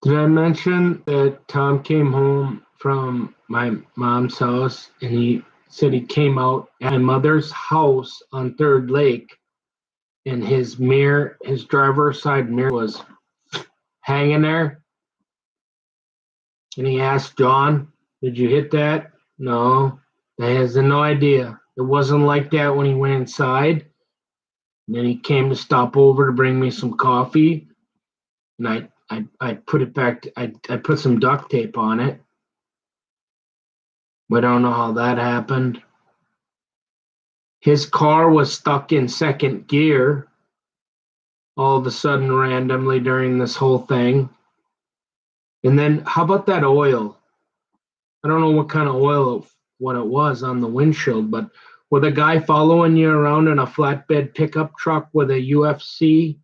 Did I mention that Tom came home from my mom's house and he said he came out at my mother's house on Third Lake and his driver's side mirror was hanging there and he asked John, "Did you hit that?" No. He has no idea. It wasn't like that when he went inside. And then he came to stop over to bring me some coffee and I put it back. I put some duct tape on it. We don't know how that happened. His car was stuck in second gear all of a sudden randomly during this whole thing. And then how about that oil? I don't know what kind of oil what it was on the windshield, but with a guy following you around in a flatbed pickup truck with a UFC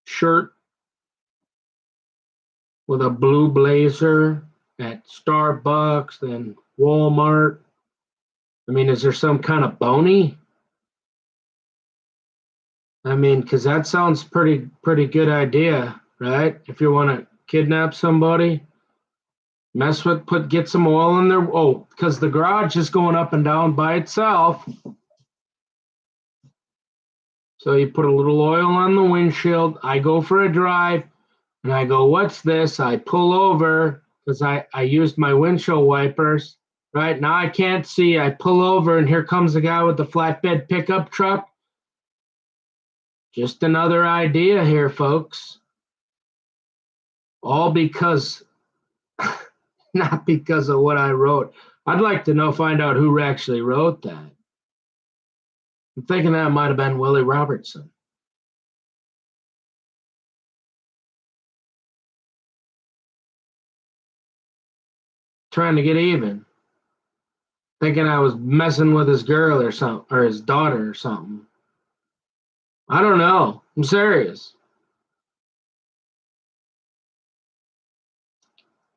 shirt with a blue blazer at Starbucks, then Walmart. I mean, is there some kind of bounty? I mean, because that sounds pretty good idea, right? If you want to kidnap somebody, get some oil in there. Oh, because the garage is going up and down by itself. So you put a little oil on the windshield. I go for a drive, and I go, "What's this?" I pull over because I used my windshield wipers. Right now I can't see. I pull over, and here comes the guy with the flatbed pickup truck. Just another idea here, folks. All because, not because of what I wrote. I'd like to find out who actually wrote that. I'm thinking that might have been Willie Robertson. Trying to get even. Thinking I was messing with his girl or something, or his daughter or something. I don't know. I'm serious.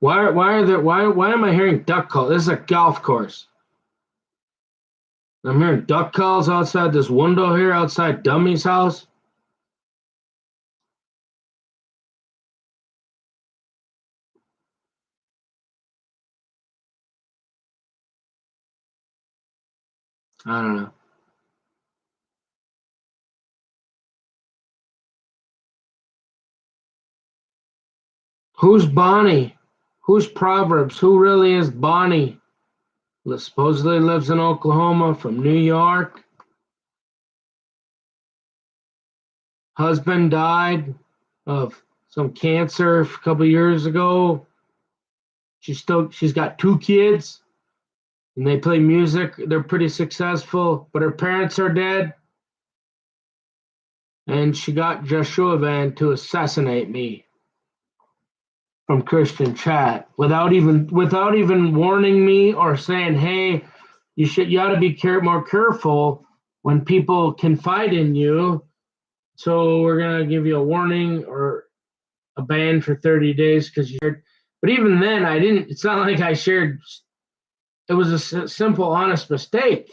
Why am I hearing duck calls? This is a golf course. I'm hearing duck calls outside this window here outside Dummy's house. I don't know. Who's Bonnie? Who's Proverbs? Who really is Bonnie? Supposedly lives in Oklahoma from New York. Husband died of some cancer a couple years ago. She's got two kids and they play music. They're pretty successful, but her parents are dead. And she got Joshua Van to assassinate me from Christian chat without even warning me or saying, "Hey, you ought to be more careful when people confide in you. So we're gonna give you a warning or a ban for 30 days because you shared." But even then, I didn't. It's not like I shared. It was a simple, honest mistake.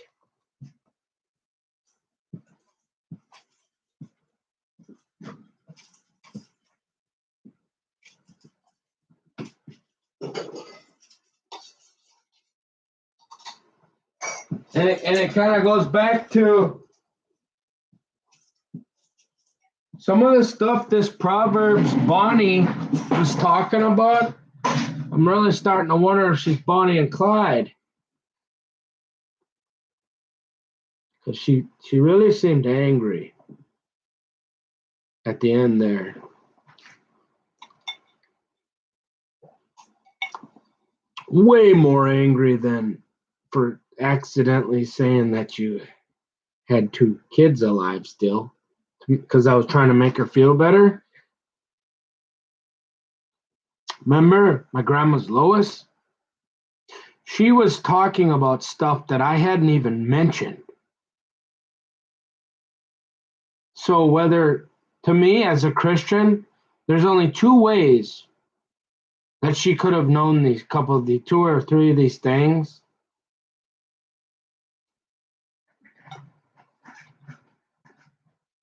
And it kind of goes back to some of the stuff this Proverbs Bonnie was talking about. I'm really starting to wonder if she's Bonnie and Clyde. Because she really seemed angry at the end there. Way more angry than for accidentally saying that you had two kids alive still. Because I was trying to make her feel better. Remember my grandma's Lois? She was talking about stuff that I hadn't even mentioned. So to me as a Christian, there's only two ways that she could have known the two or three of these things.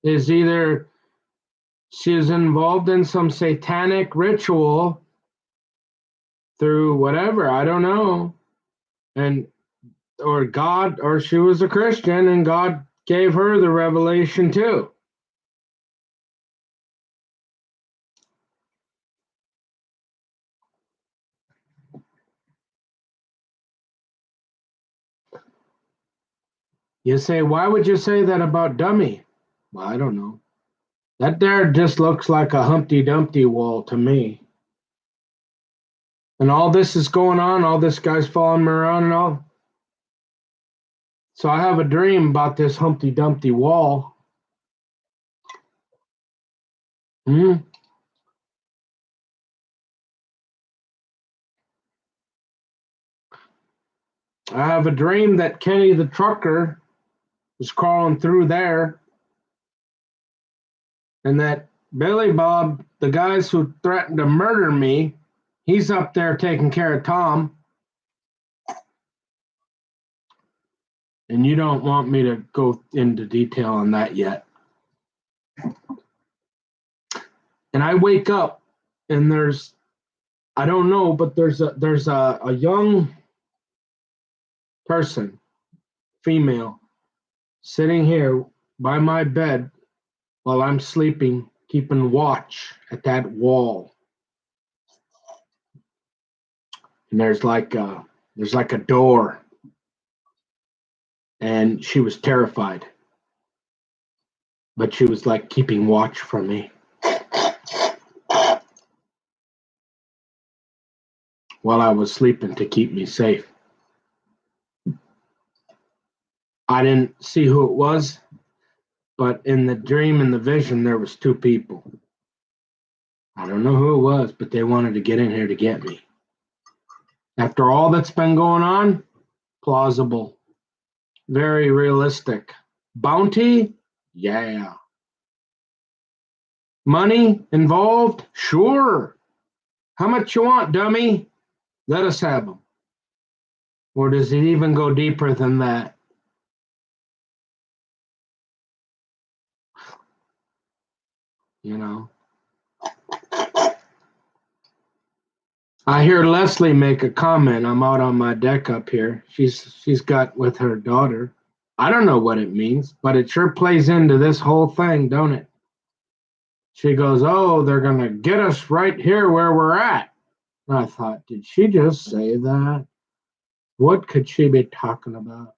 Is either She was involved in some satanic ritual through whatever, I don't know. And or God, or she was a Christian and God gave her the revelation too. You say, why would you say that about dummy? Well, I don't know. That there just looks like a Humpty Dumpty wall to me. And all this is going on, all this guy's following me around and all. So I have a dream about this Humpty Dumpty wall. Hmm? I have a dream that Kenny the trucker is crawling through there, and that Billy Bob, the guys who threatened to murder me, he's up there taking care of Tom. And you don't want me to go into detail on that yet. And I wake up and there's, I don't know, but there's a young person, female, sitting here by my bed while I'm sleeping, keeping watch at that wall. And there's like a door. And she was terrified. But she was like keeping watch for me. While I was sleeping to keep me safe. I didn't see who it was, but in the dream and the vision, there was two people. I don't know who it was, but they wanted to get in here to get me. After all that's been going on, plausible, very realistic. Bounty? Yeah. Money involved? Sure. How much you want, dummy? Let us have them. Or does it even go deeper than that? You know? I hear Leslie make a comment. I'm out on my deck up here. She's got with her daughter. I don't know what it means, but it sure plays into this whole thing, don't it? She goes, "Oh, they're gonna get us right here where we're at." And I thought, did she just say that? What could she be talking about?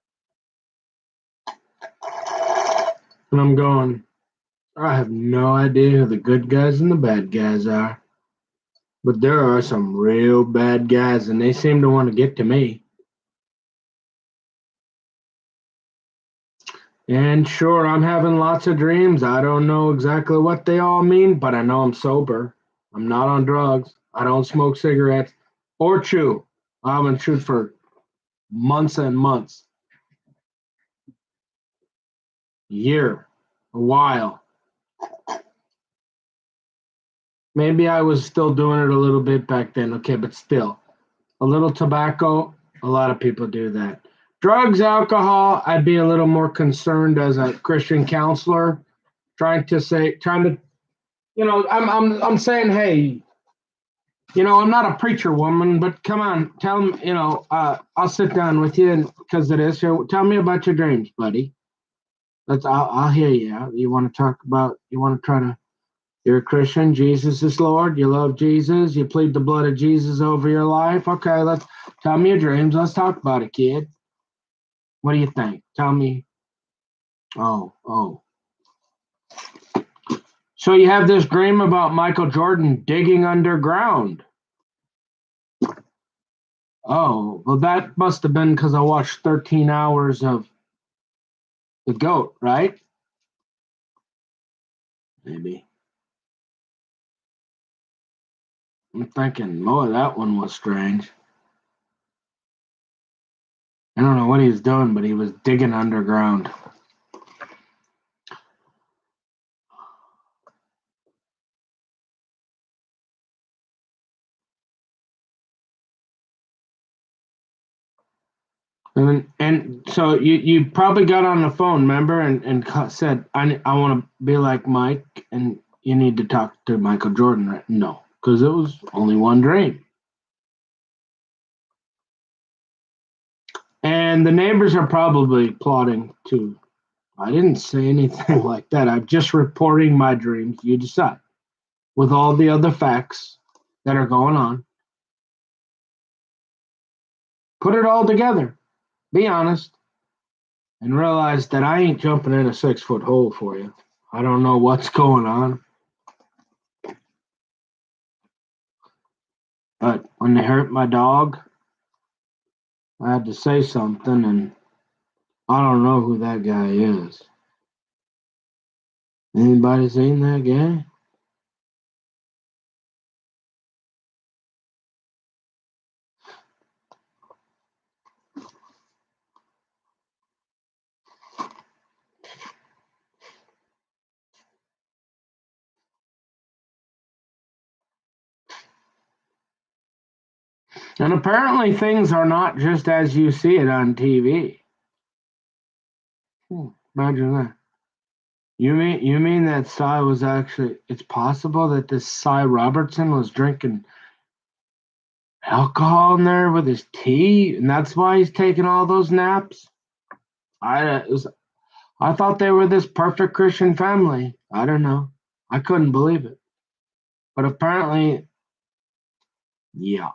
And I'm going, I have no idea who the good guys and the bad guys are. But there are some real bad guys, and they seem to want to get to me. And sure, I'm having lots of dreams. I don't know exactly what they all mean, but I know I'm sober. I'm not on drugs. I don't smoke cigarettes or chew. I haven't chewed for months and months. Year, a while. Maybe I was still doing it a little bit back then. Okay, but still, a little tobacco, a lot of people do that. Drugs, alcohol, I'd be a little more concerned as a Christian counselor, trying to, I'm saying, hey, I'm not a preacher woman, but come on, tell me, I'll sit down with you because it is. So tell me about your dreams, buddy. I'll hear you. You want to talk about, you want to try to, you're a Christian, Jesus is Lord, you love Jesus, you plead the blood of Jesus over your life. Okay, let's tell me your dreams. Let's talk about it, kid. What do you think? Tell me. Oh. So you have this dream about Michael Jordan digging underground. Oh, well, that must have been because I watched 13 hours of The GOAT, right? Maybe. I'm thinking, boy, that one was strange. I don't know what he was doing, but he was digging underground. And so you probably got on the phone, remember, and said, I want to be like Mike. And you need to talk to Michael Jordan, right? No, because it was only one dream. And the neighbors are probably plotting to. I didn't say anything like that. I'm just reporting my dreams. You decide. With all the other facts that are going on, put it all together. Be honest. And realize that I ain't jumping in a 6-foot hole for you. I don't know what's going on. But when they hurt my dog, I had to say something, and I don't know who that guy is. Anybody seen that guy? And apparently things are not just as you see it on TV. Imagine that. You mean that Cy was actually? It's possible that this Cy Robertson was drinking alcohol in there with his tea, and that's why he's taking all those naps. I thought they were this perfect Christian family. I don't know. I couldn't believe it, but apparently, yeah.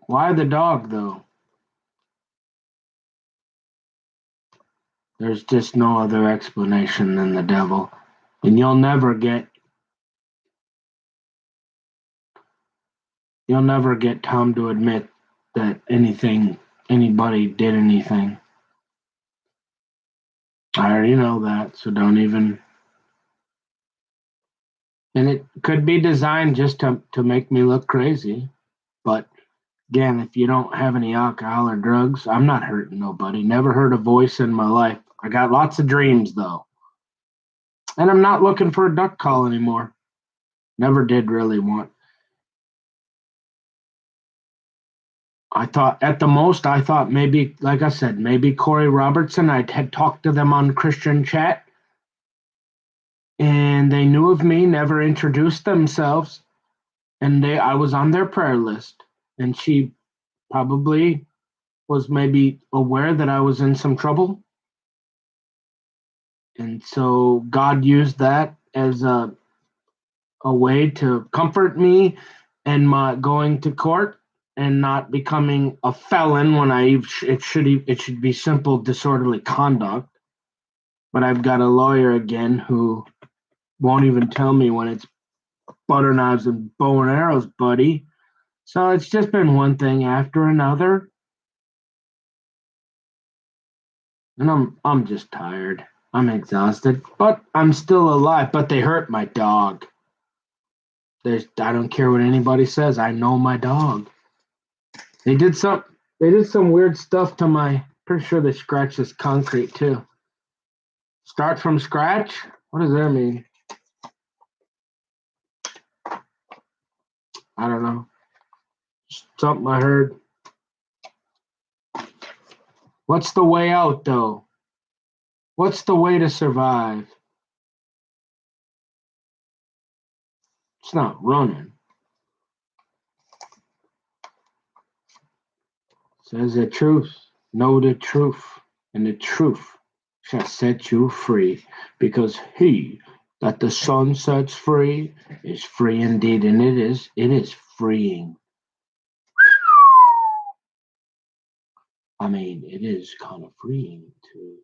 Why the dog though? There's just no other explanation than the devil, and you'll never get Tom to admit that anybody did anything. I already know that, so don't even. And it could be designed just to make me look crazy. But again, if you don't have any alcohol or drugs, I'm not hurting nobody. Never heard a voice in my life. I got lots of dreams though. And I'm not looking for a duck call anymore. Never did really want. I thought maybe, like I said, maybe Corey Robertson. I had talked to them on Christian chat and they knew of me, never introduced themselves. And I was on their prayer list. And she probably was maybe aware that I was in some trouble. And so God used that as a way to comfort me and my going to court and not becoming a felon when it should be simple disorderly conduct. But I've got a lawyer again who won't even tell me when it's butter knives and bow and arrows, buddy. So it's just been one thing after another, and I'm just tired. I'm exhausted, but I'm still alive. But they hurt my dog. I don't care what anybody says. I know my dog. They did some they did some weird stuff to my. Pretty sure they scratched this concrete too. Start from scratch? What does that mean? I don't know. Something I heard. What's the way out though? What's the way to survive? It's not running. Says the truth. Know the truth, and the truth shall set you free. Because he that the Son sets free is free indeed, and it is freeing. I mean, it is kind of freeing to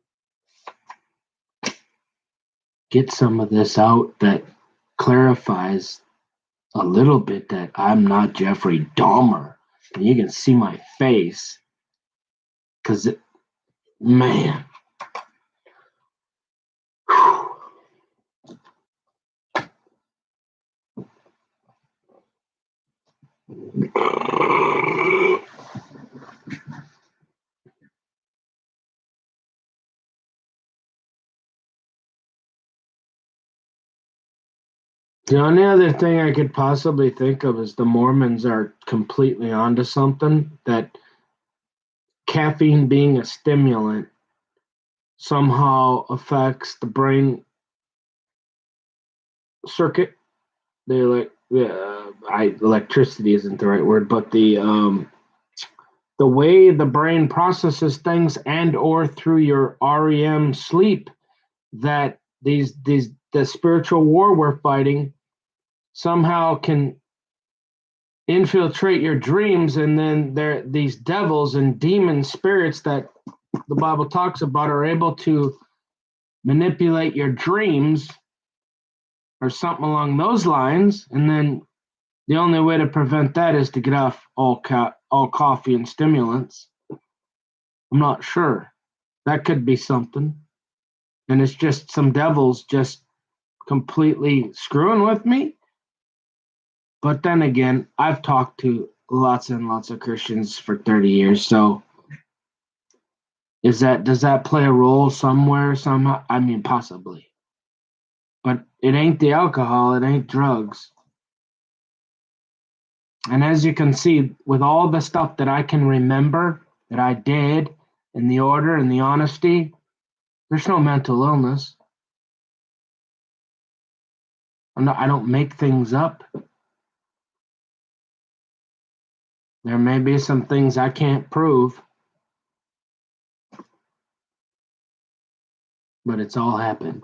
get some of this out that clarifies a little bit that I'm not Jeffrey Dahmer. And you can see my face because, man. The only other thing I could possibly think of is the Mormons are completely onto something, that caffeine being a stimulant somehow affects the brain circuit. Electricity isn't the right word, but the way the brain processes things and or through your REM sleep, that these the spiritual war we're fighting somehow can infiltrate your dreams, and then there these devils and demon spirits that the Bible talks about are able to manipulate your dreams or something along those lines. And then the only way to prevent that is to get off all coffee and stimulants. I'm not sure. That could be something. And it's just some devils just completely screwing with me. But then again, I've talked to lots and lots of Christians for 30 years. So does that play a role somewhere, somehow? I mean, possibly. But it ain't the alcohol, it ain't drugs. And as you can see, with all the stuff that I can remember that I did, in the order and the honesty, there's no mental illness. I don't make things up. There may be some things I can't prove, but it's all happened.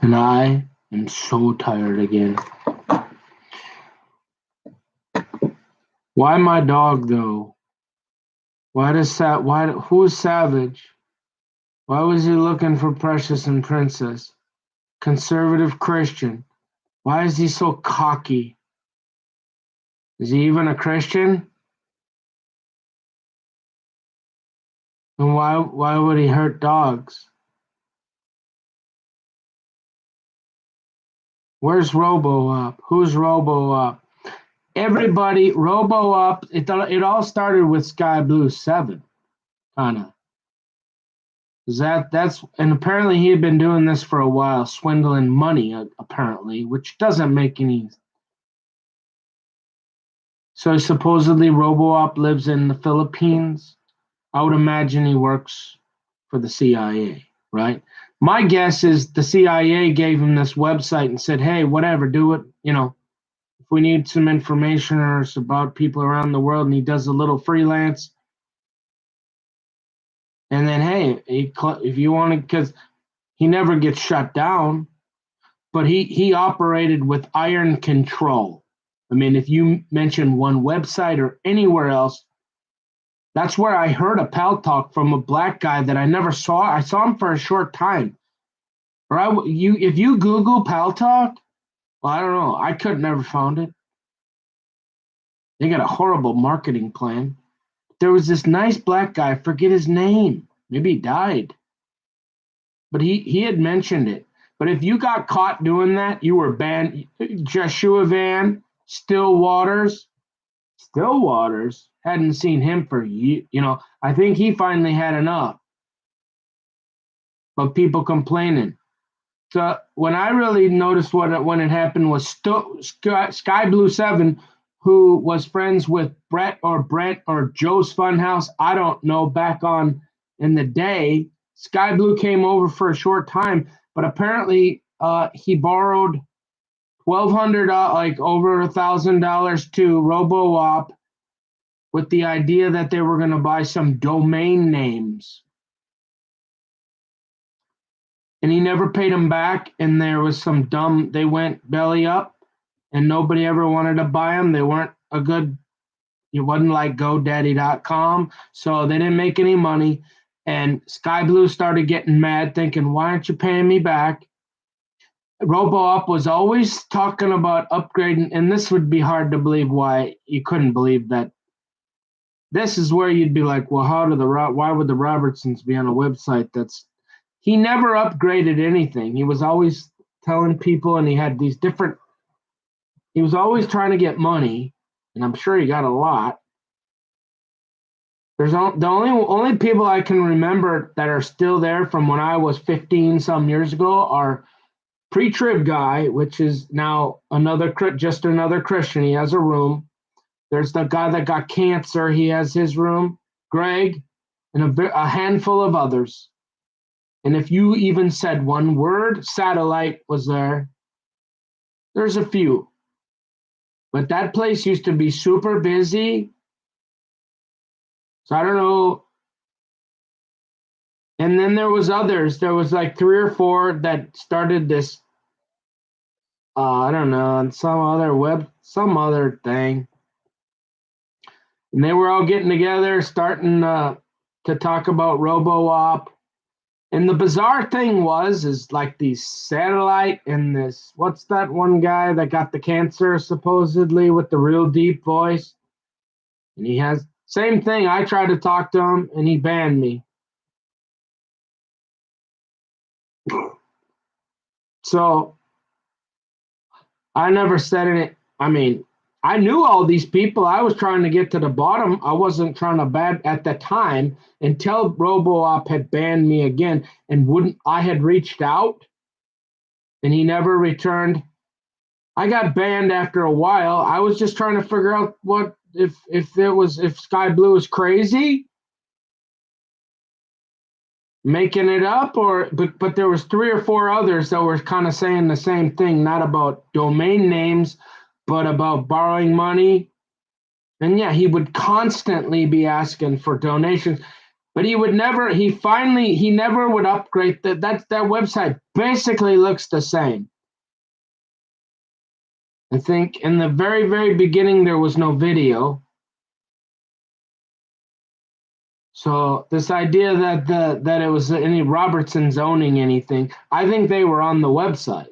And I am so tired again. Why my dog though? Who's Savage? Why was he looking for Precious and Princess? Conservative Christian. Why is he so cocky? Is he even a Christian? And why would he hurt dogs? Where's Robo Up? Who's Robo Up? Everybody, Robo Up. It all started with Sky Blue 7, kind of. That's and apparently he had been doing this for a while, swindling money apparently, which doesn't make any. So supposedly RoboOp lives in the Philippines. I would imagine he works for the CIA, right? My guess is the CIA gave him this website and said, "Hey, whatever, do it. If we need some information or it's about people around the world," and he does a little freelance. And then, hey, if you want to, because he never gets shut down, but he operated with iron control. I mean, if you mention one website or anywhere else, that's where I heard a pal talk from a black guy that I never saw. I saw him for a short time. If you Google pal talk, well, I don't know. I could never found it. They got a horrible marketing plan. There was this nice black guy. I forget his name. Maybe he died, but he had mentioned it. But if you got caught doing that, you were banned. Joshua Van, Stillwaters hadn't seen him for years. I think he finally had enough of people complaining. So when I really noticed when it happened was Sky Blue 7, who was friends with Brett or Joe's Funhouse. I don't know, back on in the day. Sky Blue came over for a short time, but apparently he borrowed $1,200, like over $1,000 to RoboOp, with the idea that they were going to buy some domain names. And he never paid them back, and there was they went belly up, and nobody ever wanted to buy them. They weren't it wasn't like GoDaddy.com, so they didn't make any money. And Sky Blue started getting mad, thinking, why aren't you paying me back? RoboUp was always talking about upgrading, and this would be hard to believe why you couldn't believe that. This is where you'd be like, well, why would the Robertsons be on a website he never upgraded anything. He was always telling people, and he had these different. He was always trying to get money, and I'm sure he got a lot. There's the only people I can remember that are still there from when I was 15 some years ago are pre-trib guy, which is now just another Christian. He has a room. There's the guy that got cancer. He has his room. Greg, and a handful of others. And if you even said one word, Satellite was there. There's a few. But that place used to be super busy. So I don't know. And then there was others. There was like 3 or 4 that started this, I don't know, on some other thing. And they were all getting together, starting to talk about RoboOp. And the bizarre thing is like these Satellite and this, what's that one guy that got the cancer supposedly with the real deep voice? And he has, same thing. I tried to talk to him and he banned me. So I never said it. I mean, I knew all these people. I was trying to get to the bottom. I wasn't trying to ban at the time until RoboOp had banned me again and I had reached out and he never returned. I got banned after a while. I was just trying to figure out what if Sky Blue is crazy, making it up, but there was 3 or 4 others that were kind of saying the same thing, not about domain names, but about borrowing money. And yeah, he would constantly be asking for donations, but he never would upgrade that website basically looks the same. I think in the very, very beginning there was no video. So this idea that it was any Robertson's owning anything, I think they were on the website.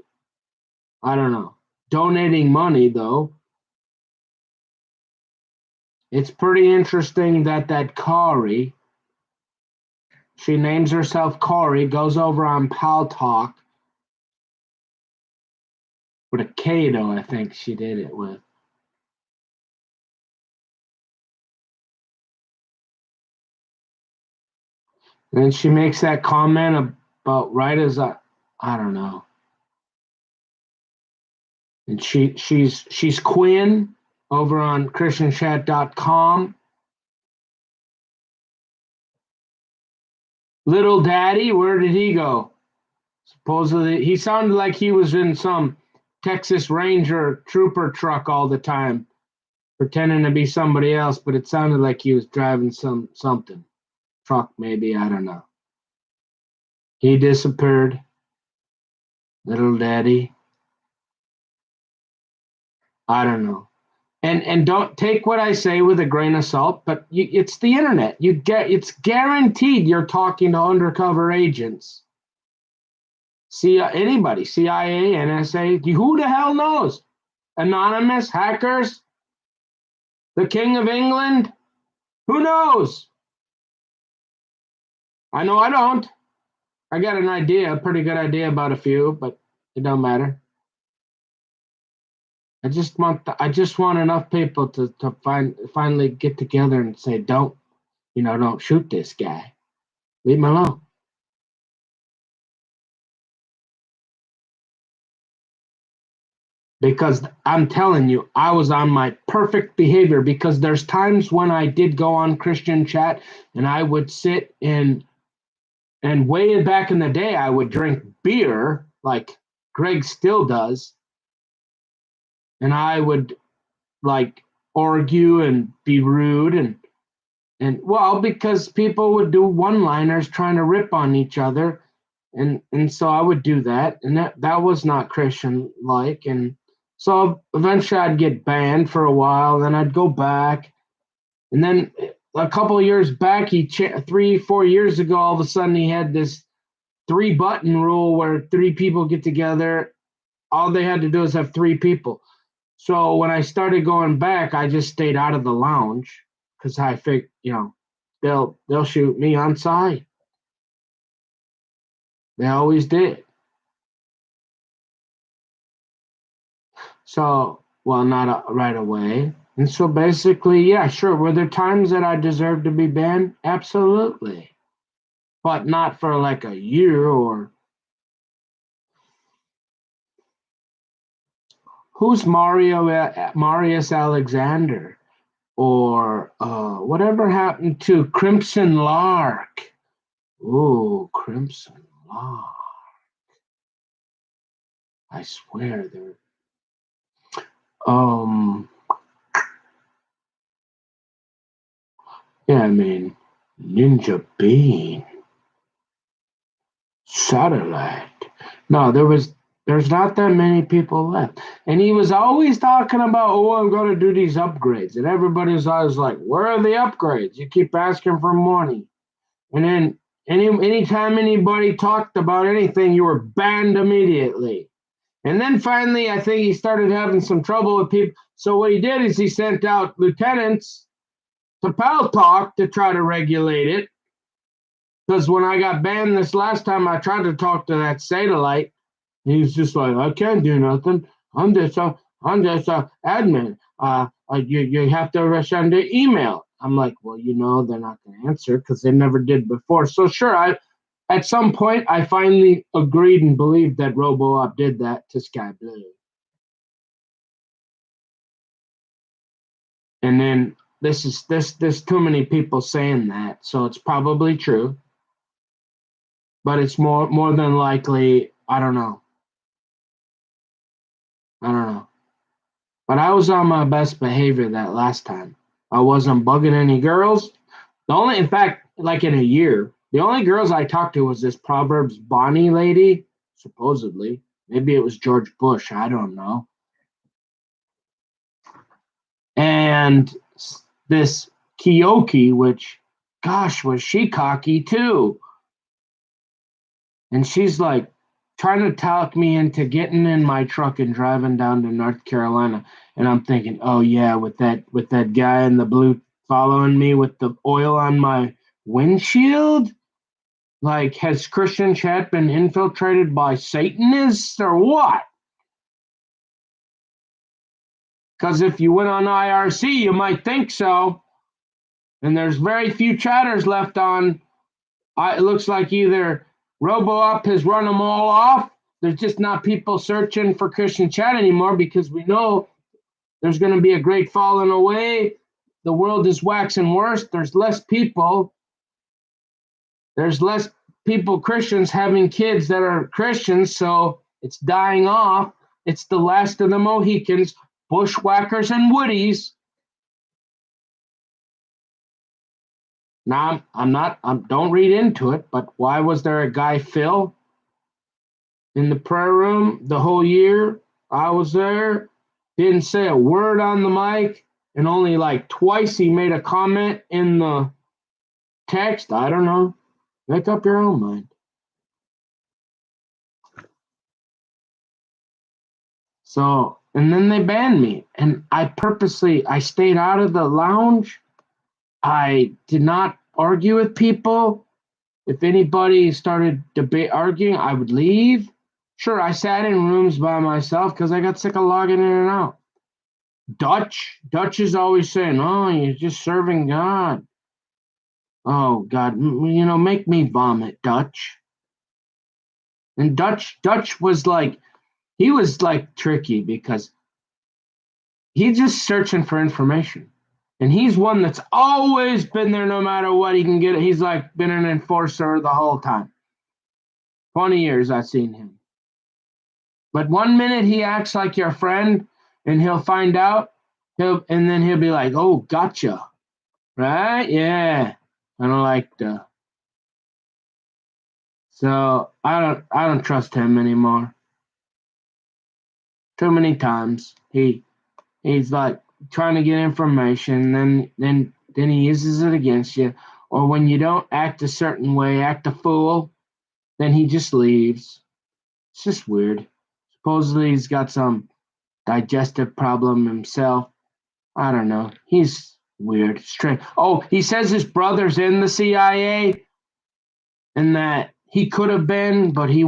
I don't know. Donating money though. It's pretty interesting that Kari, she names herself Kari, goes over on Pal Talk with a K though, I think she did it with. And then she makes that comment about right as I don't know. And she's Quinn over on ChristianChat.com. Little Daddy, where did he go? Supposedly, he sounded like he was in some Texas Ranger trooper truck all the time, pretending to be somebody else, but it sounded like he was driving something. Truck, maybe, I don't know. He disappeared. Little Daddy. I don't know. And don't take what I say with a grain of salt, but it's the internet. It's guaranteed you're talking to undercover agents. See anybody, CIA, NSA, who the hell knows? Anonymous hackers, the King of England, who knows? I know I don't. I got an idea, a pretty good idea about a few, but it don't matter. I just want enough people to finally get together and say, don't shoot this guy. Leave him alone. Because I'm telling you, I was on my perfect behavior, because there's times when I did go on Christian Chat and I would sit and way back in the day, I would drink beer like Greg still does. And I would like argue and be rude and well, because people would do one-liners trying to rip on each other. And so I would do that. And that was not Christian like. And so eventually I'd get banned for a while, then I'd go back. And then a couple of years back, 3-4 years ago, all of a sudden he had this 3-button rule where 3 people get together. All they had to do is have 3 people. So when I started going back, I just stayed out of the lounge because I figured, they'll shoot me on sight. They always did. So, well, not right away. And so basically, yeah, sure. Were there times that I deserved to be banned? Absolutely. But not for like a year or who's Marius Alexander or whatever happened to Crimson Lark? Ooh, Crimson Lark. I swear they're um yeah, I mean Ninja Bean. Satellite. No, there's not that many people left. And he was always talking about, oh, I'm gonna do these upgrades. And everybody's always like, where are the upgrades? You keep asking for money. And then anytime anybody talked about anything, you were banned immediately. And then finally, I think he started having some trouble with people. So what he did is he sent out lieutenants to Pal Talk to try to regulate it. Because when I got banned this last time, I tried to talk to that satellite. He's just like, I can't do nothing. I'm just a admin. You have to send an email. I'm like, well, they're not going to answer because they never did before. So sure, at some point I finally agreed and believed that RoboOp did that to Sky Blue. And then there's too many people saying that, so it's probably true. But it's more than likely, I don't know. I don't know. But I was on my best behavior that last time. I wasn't bugging any girls. In fact, like in a year, the only girls I talked to was this Proverbs Bonnie lady, supposedly. Maybe it was George Bush. I don't know. And this Kiyoki, which, gosh, was she cocky too? And she's like trying to talk me into getting in my truck and driving down to North Carolina. And I'm thinking, oh yeah, with that guy in the blue following me with the oil on my windshield. Like, has Christian chat been infiltrated by Satanists or what? Because if you went on IRC, you might think so. And there's very few chatters left on. It looks like either RoboUp has run them all off. There's just not people searching for Christian chat anymore because we know there's going to be a great falling away. The world is waxing worse. There's less people. There's less people, Christians, having kids that are Christians, so it's dying off. It's the last of the Mohicans, bushwhackers, and woodies. Now, don't read into it, but why was there a guy, Phil, in the prayer room the whole year I was there? Didn't say a word on the mic, and only like twice he made a comment in the text. I don't know. Make up your own mind. So, and then they banned me, and I stayed out of the lounge. I did not argue with people. If anybody started arguing, I would leave. Sure, I sat in rooms by myself because I got sick of logging in and out. Dutch is always saying, "Oh, you're just serving God." Oh God, make me vomit, Dutch. And Dutch was like, he was like tricky because he's just searching for information. And he's one that's always been there no matter what he can get it. He's like been an enforcer the whole time. 20 years I've seen him. But one minute he acts like your friend and he'll find out, and then he'll be like, oh, gotcha. Right? Yeah. I don't like the so I don't trust him anymore. Too many times. He's like trying to get information, then he uses it against you. Or when you don't act a certain way, act a fool, then he just leaves. It's just weird. Supposedly he's got some digestive problem himself. I don't know. He's weird, strange. Oh, he says his brother's in the CIA and that he could have been, but he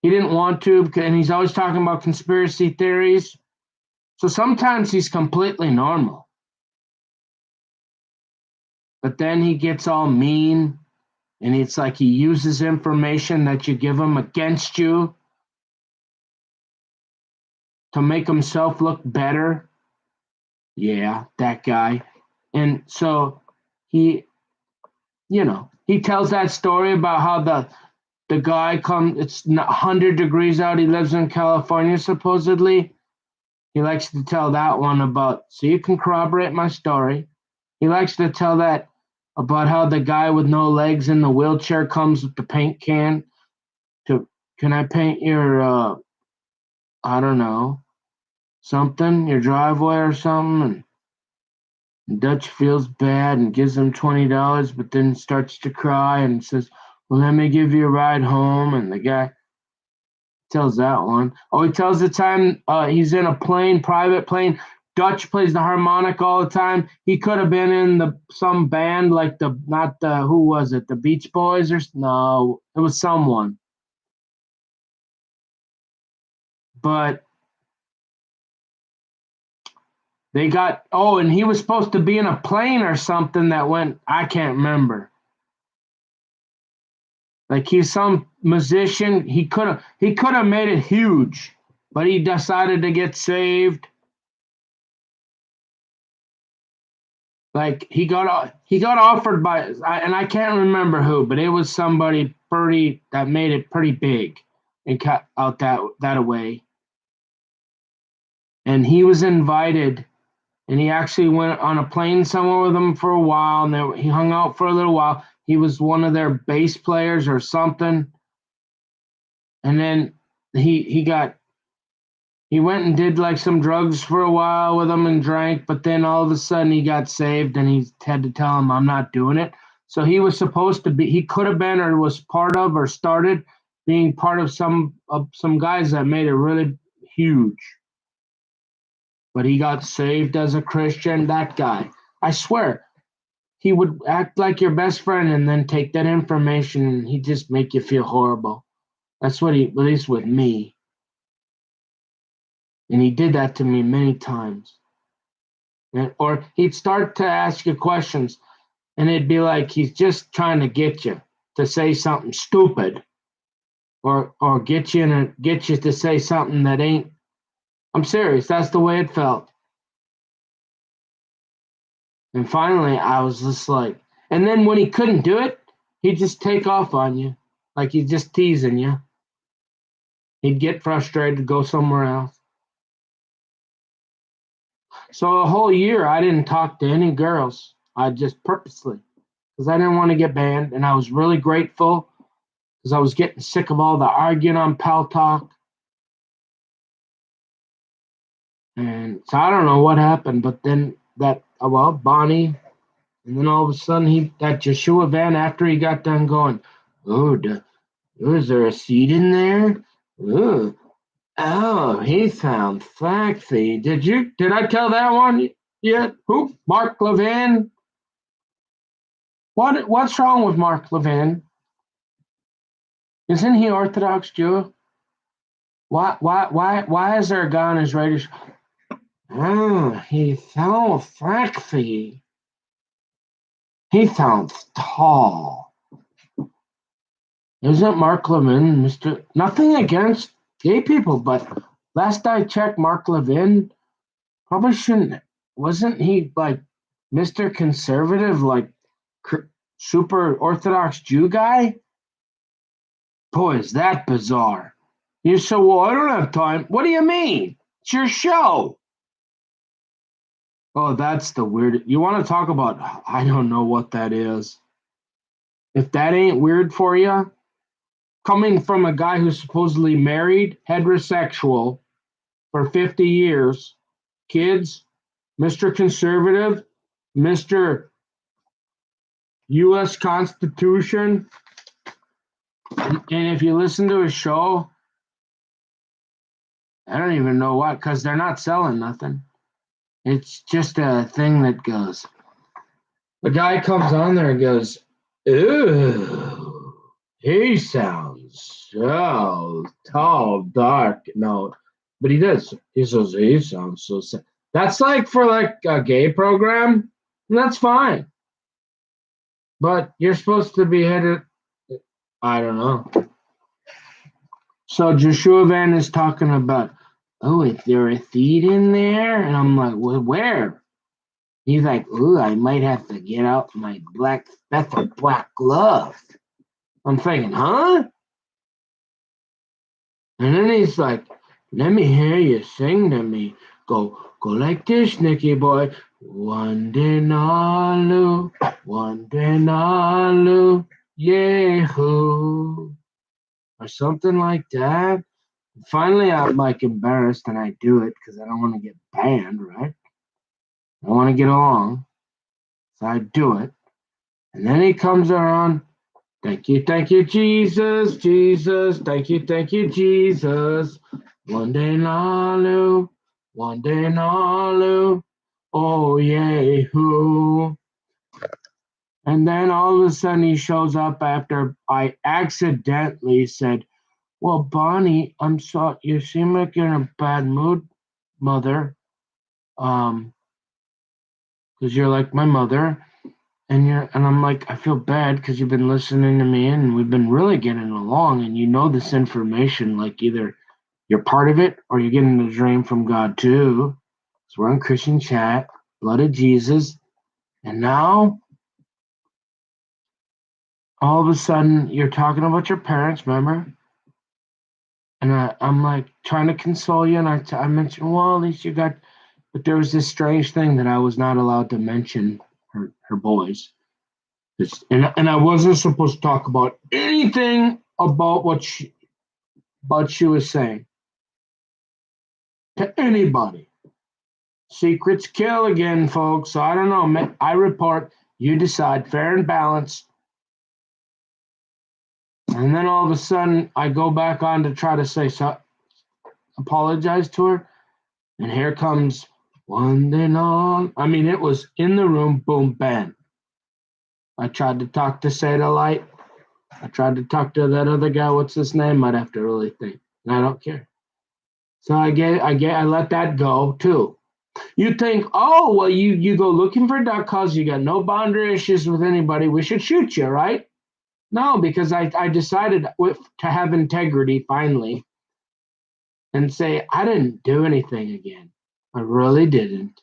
didn't want to, and he's always talking about conspiracy theories. So sometimes he's completely normal. But then he gets all mean, and it's like he uses information that you give him against you to make himself look better. Yeah, that guy. And so he, he tells that story about how the guy comes, it's 100 degrees out. He lives in California, supposedly. He likes to tell that one about, so you can corroborate my story. He likes to tell that about how the guy with no legs in the wheelchair comes with the paint can to, can I paint your, I don't know, something, your driveway or something? And Dutch feels bad and gives him $20, but then starts to cry and says, well, let me give you a ride home. And the guy tells that one. Oh, he tells the time he's in a plane, private plane. Dutch plays the harmonica all the time. He could have been in some band like who was it? The Beach Boys no, it was someone. But they got, and he was supposed to be in a plane or something that went, I can't remember. Like he's some musician. He could have made it huge, but he decided to get saved. Like he got offered by, and I can't remember who, but it was somebody pretty that made it pretty big and cut out that away. And he was invited, and he actually went on a plane somewhere with them for a while, and he hung out for a little while. He was one of their bass players or something, and then he went and did like some drugs for a while with them and drank, but then all of a sudden he got saved and he had to tell him, I'm not doing it. So he was supposed to be, he could have been or was part of or started being part of some guys that made it really huge. But he got saved as a Christian, that guy. I swear, he would act like your best friend and then take that information and he'd just make you feel horrible. That's what at least with me. And he did that to me many times. Or he'd start to ask you questions, and it'd be like he's just trying to get you to say something stupid, or get you to say something that ain't. I'm serious. That's the way it felt. And finally, I was just like, and then when he couldn't do it, he'd just take off on you, like he's just teasing you. He'd get frustrated, go somewhere else. So a whole year, I didn't talk to any girls. I just purposely, because I didn't want to get banned, and I was really grateful because I was getting sick of all the arguing on Pal Talk. And so I don't know what happened, but then Bonnie, and then all of a sudden that Joshua Van, after he got done going, is there a seed in there? Oh, he sounds sexy. Did I tell that one yet? Who? Mark Levin? What's wrong with Mark Levin? Isn't he Orthodox Jew? Why is there a guy on his radio show? Oh, he sounds sexy. He sounds tall. Isn't Mark Levin Mr. Nothing against gay people, but last I checked, Mark Levin probably shouldn't. Wasn't he like Mr. Conservative, like super Orthodox Jew guy? Boy, is that bizarre. You said, well, I don't have time. What do you mean? It's your show. Oh, that's the weird. You want to talk about, I don't know what that is. If that ain't weird for you, coming from a guy who's supposedly married, heterosexual for 50 years, kids, Mr. Conservative, Mr. U.S. Constitution, and if you listen to his show, I don't even know what, because they're not selling nothing. It's just a thing that goes. The guy comes on there and goes, ooh, he sounds so tall, dark. No, But he does. He says, he sounds so sad. That's like for like a gay program, and that's fine. But you're supposed to be headed. I don't know. So Joshua Van is talking about, oh, is there a seed in there? And I'm like, well, where? He's like, ooh, I might have to get out my black glove. I'm thinking, huh? And then he's like, let me hear you sing to me. Go like this, Nicky boy. Wandinalu, Wandinalu, Yehoo. Or something like that. Finally, I'm like embarrassed and I do it because I don't want to get banned, right? I want to get along. So I do it. And then he comes around. Thank you, Jesus, Jesus. Thank you, Jesus. One day nalu, oh yay hoo. And then all of a sudden he shows up after I accidentally said, well, Bonnie, I'm sorry. You seem like you're in a bad mood, mother. Because you're like my mother. And I'm like, I feel bad because you've been listening to me and we've been really getting along and you know this information, like either you're part of it or you're getting a dream from God too. So we're on Christian chat, blood of Jesus. And now all of a sudden you're talking about your parents, remember? And I'm like trying to console you. And I mentioned, well, at least you got, but there was this strange thing that I was not allowed to mention her boys. And I wasn't supposed to talk about anything about what she was saying to anybody. Secrets kill again, folks. So I don't know. I report. You decide. Fair and balanced. And then all of a sudden, I go back on to try to say so, apologize to her, and here comes one day on. I mean, it was in the room. Boom, bam. I tried to talk to Satellite. I tried to talk to that other guy. What's his name? I'd have to really think. And I don't care. So I let that go too. You think, oh well, you go looking for duck calls. You got no boundary issues with anybody. We should shoot you, right? No, because I decided to have integrity finally, and say I didn't do anything again. I really didn't.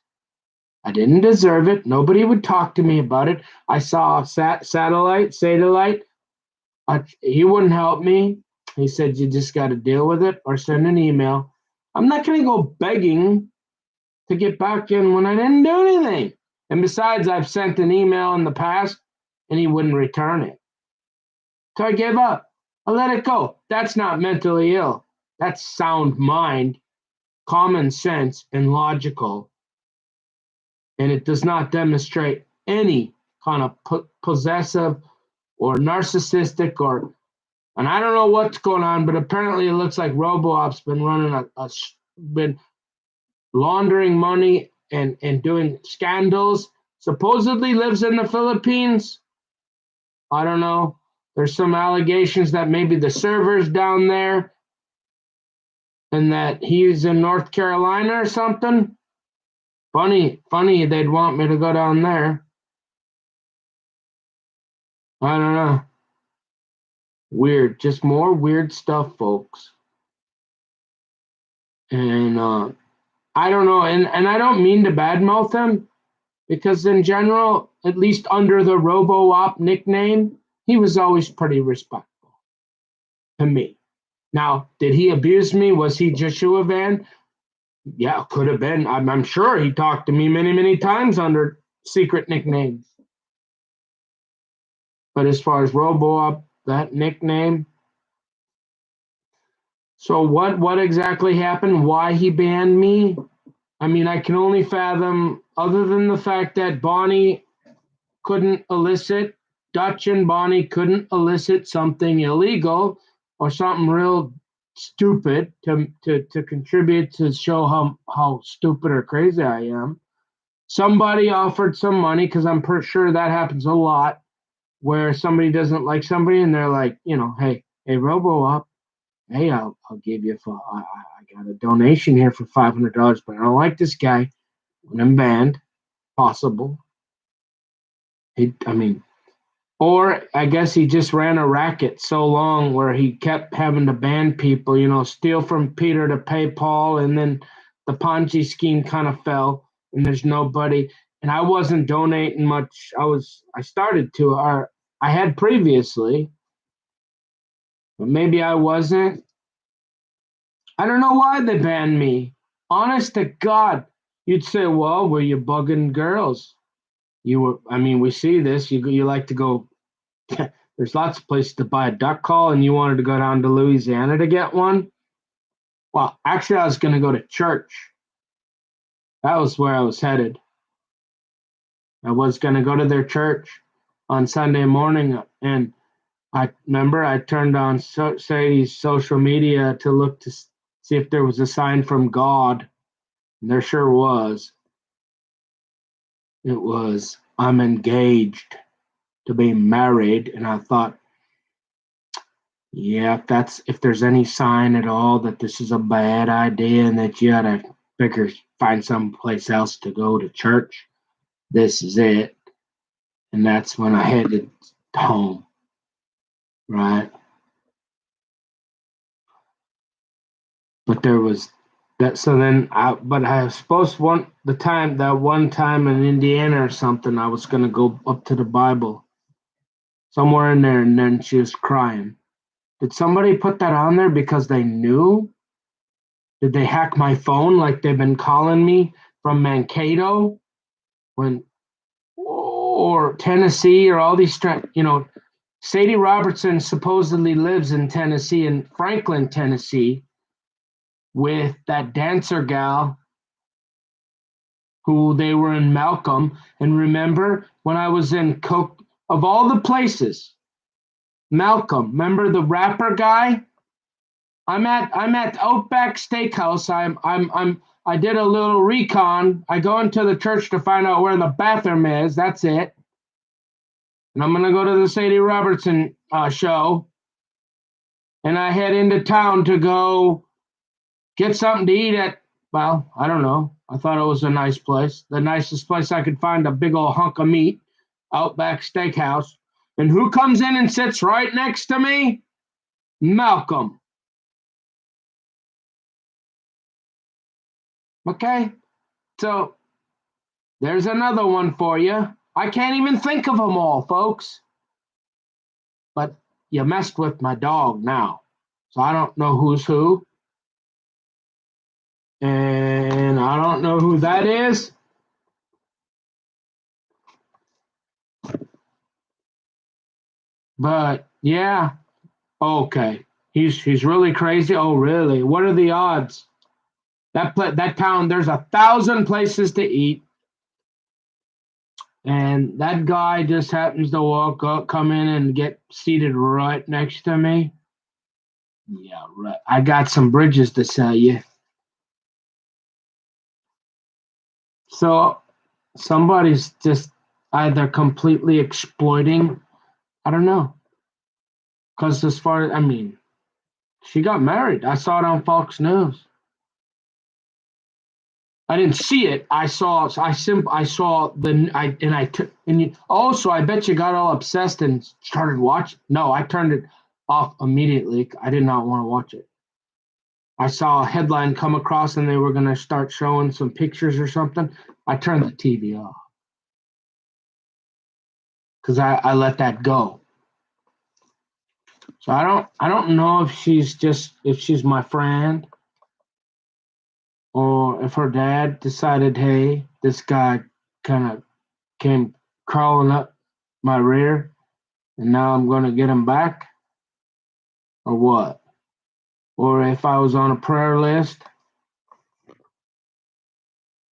I didn't deserve it. Nobody would talk to me about it. I saw satellite. He wouldn't help me. He said, you just got to deal with it or send an email. I'm not going to go begging to get back in when I didn't do anything. And besides, I've sent an email in the past and he wouldn't return it. So I gave up. I let it go. That's not mentally ill. That's sound mind, common sense, and logical. And it does not demonstrate any kind of possessive or narcissistic or, and I don't know what's going on, but apparently it looks like RoboOp's been running been laundering money and doing scandals. Supposedly lives in the Philippines. I don't know. There's some allegations that maybe the server's down there and that he's in North Carolina or something. Funny they'd want me to go down there. I don't know. Weird. Just more weird stuff, folks. And I don't know. And I don't mean to badmouth him because in general, at least under the RoboOp nickname, he was always pretty respectful to me. Now, did he abuse me? Was he Joshua Van? Yeah, could have been. I'm sure he talked to me many, many times under secret nicknames. But as far as RoboOp, that nickname. So what exactly happened? Why he banned me? I mean, I can only fathom, other than the fact that Dutch and Bonnie couldn't elicit something illegal or something real stupid to contribute to show how stupid or crazy I am. Somebody offered some money because I'm pretty sure that happens a lot where somebody doesn't like somebody and they're like, hey, RoboOp, hey, I'll give you I got a donation here for $500, but I don't like this guy. When I'm banned, possible. Or I guess he just ran a racket so long where he kept having to ban people, steal from Peter to pay Paul, and then the Ponzi scheme kind of fell, and there's nobody. And I wasn't donating much. I started to, or I had previously, but maybe I wasn't. I don't know why they banned me. Honest to God, you'd say, well, were you bugging girls? You were. We see this. You like to go. There's lots of places to buy a duck call, and you wanted to go down to Louisiana to get one. Well, actually, I was going to go to church. That was where I was headed. I was going to go to their church on Sunday morning, and I remember I turned on Sadie's social media to look to see if there was a sign from God. And there sure was. It was, I'm engaged to be married. And I thought, yeah, if there's any sign at all that this is a bad idea and that you ought to find someplace else to go to church, this is it. And that's when I headed home. Right. But there was that. So then but I was supposed that one time in Indiana or something, I was going to go up to the Bible somewhere in there. And then she was crying. Did somebody put that on there because they knew? Did they hack my phone like they've been calling me from Mankato or Tennessee or all these, Sadie Robertson supposedly lives in Tennessee, in Franklin, Tennessee, with that dancer gal who they were in Malcolm. And remember when I was in of all the places, Malcolm, remember the rapper guy? I'm at Outback Steakhouse. I did a little recon. I go into the church to find out where the bathroom is. That's it. And I'm gonna go to the Sadie Robertson show. And I head into town to go get something to eat at. Well, I don't know. I thought it was a nice place. The nicest place I could find a big old hunk of meat, Outback Steakhouse. And who comes in and sits right next to me? Malcolm. Okay, so there's another one for you. I can't even think of them all, folks. But you messed with my dog now. So I don't know who's who. And I don't know who that is. But yeah, okay. He's really crazy. Oh, really? What are the odds? That town, there's 1,000 places to eat, and that guy just happens to walk up, come in, and get seated right next to me. Yeah, right. I got some bridges to sell you. So somebody's just either completely exploiting. I don't know. Because as far as, she got married. I saw it on Fox News. I didn't see it. I saw also I bet you got all obsessed and started watching. No, I turned it off immediately. I did not want to watch it. I saw a headline come across and they were going to start showing some pictures or something. I turned the TV off because I let that go. So I don't know if she's my friend, or if her dad decided, hey, this guy kind of came crawling up my rear and now I'm going to get him back, or what? Or if I was on a prayer list,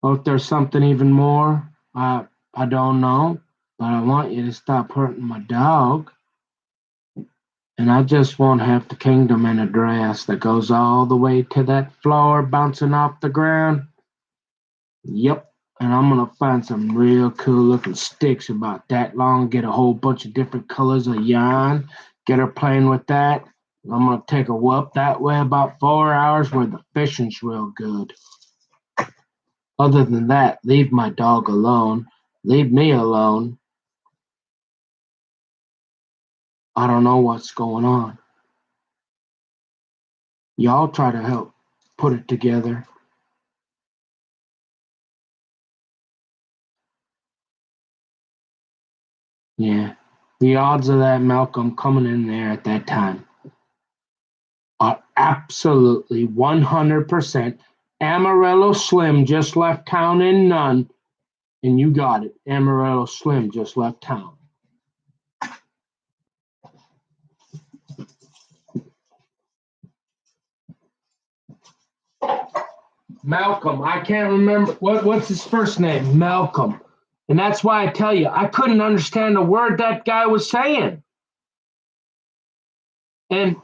or if there's something even more, I don't know, but I want you to stop hurting my dog. And I just want half the kingdom in a dress that goes all the way to that floor, bouncing off the ground. Yep. And I'm going to find some real cool looking sticks about that long, get a whole bunch of different colors of yarn, get her playing with that. I'm gonna take a whoop that way about 4 hours where the fishing's real good. Other than that, leave my dog alone. Leave me alone. I don't know what's going on. Y'all try to help put it together. Yeah. The odds of that Malcolm coming in there at that time are absolutely 100%. Amarillo Slim just left town in none, and you got it. Amarillo Slim just left town. Malcolm, I can't remember what's his first name. Malcolm, and that's why I tell you I couldn't understand a word that guy was saying. And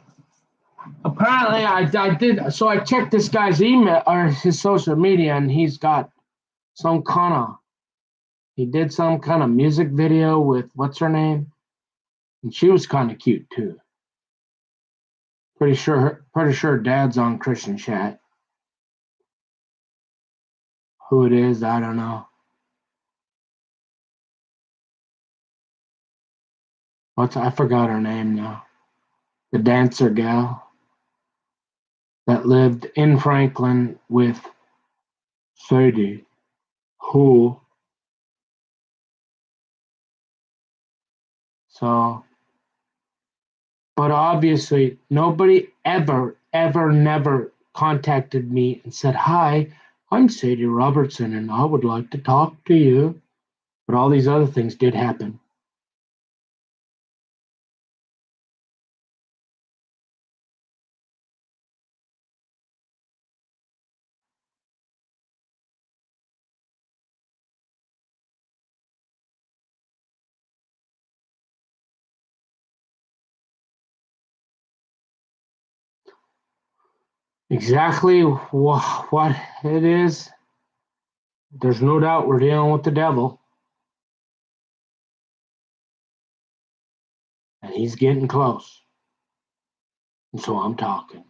apparently, I did. So I checked this guy's email or his social media, and he's got some kind of. He did some kind of music video with what's her name, and she was kind of cute too. Pretty sure Dad's on Christian chat. Who it is, I don't know. I forgot her name now. The dancer gal that lived in Franklin with Sadie, who. So, but obviously, nobody never contacted me and said, "Hi, I'm Sadie Robertson, and I would like to talk to you." But all these other things did happen. Exactly what it is. There's no doubt we're dealing with the devil, and he's getting close. And so I'm talking.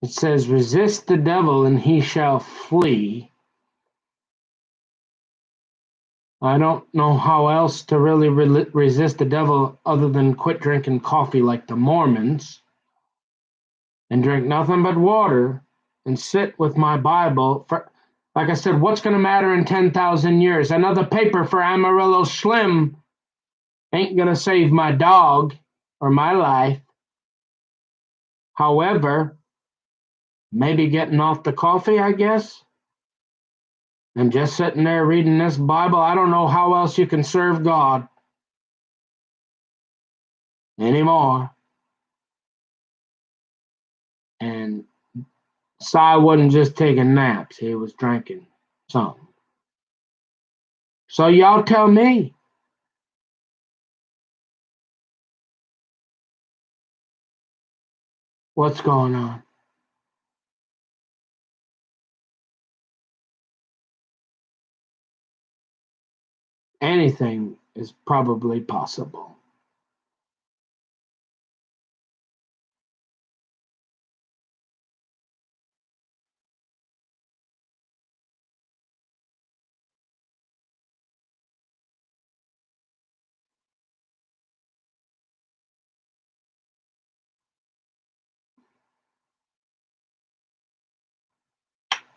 It says, resist the devil and he shall flee. I don't know how else to really resist the devil other than quit drinking coffee like the Mormons and drink nothing but water and sit with my Bible. Like I said, what's going to matter in 10,000 years? Another paper for Amarillo Slim ain't going to save my dog or my life. However, maybe getting off the coffee, I guess, and just sitting there reading this Bible. I don't know how else you can serve God anymore. And Cy wasn't just taking naps, he was drinking something. So y'all tell me, what's going on? Anything is probably possible.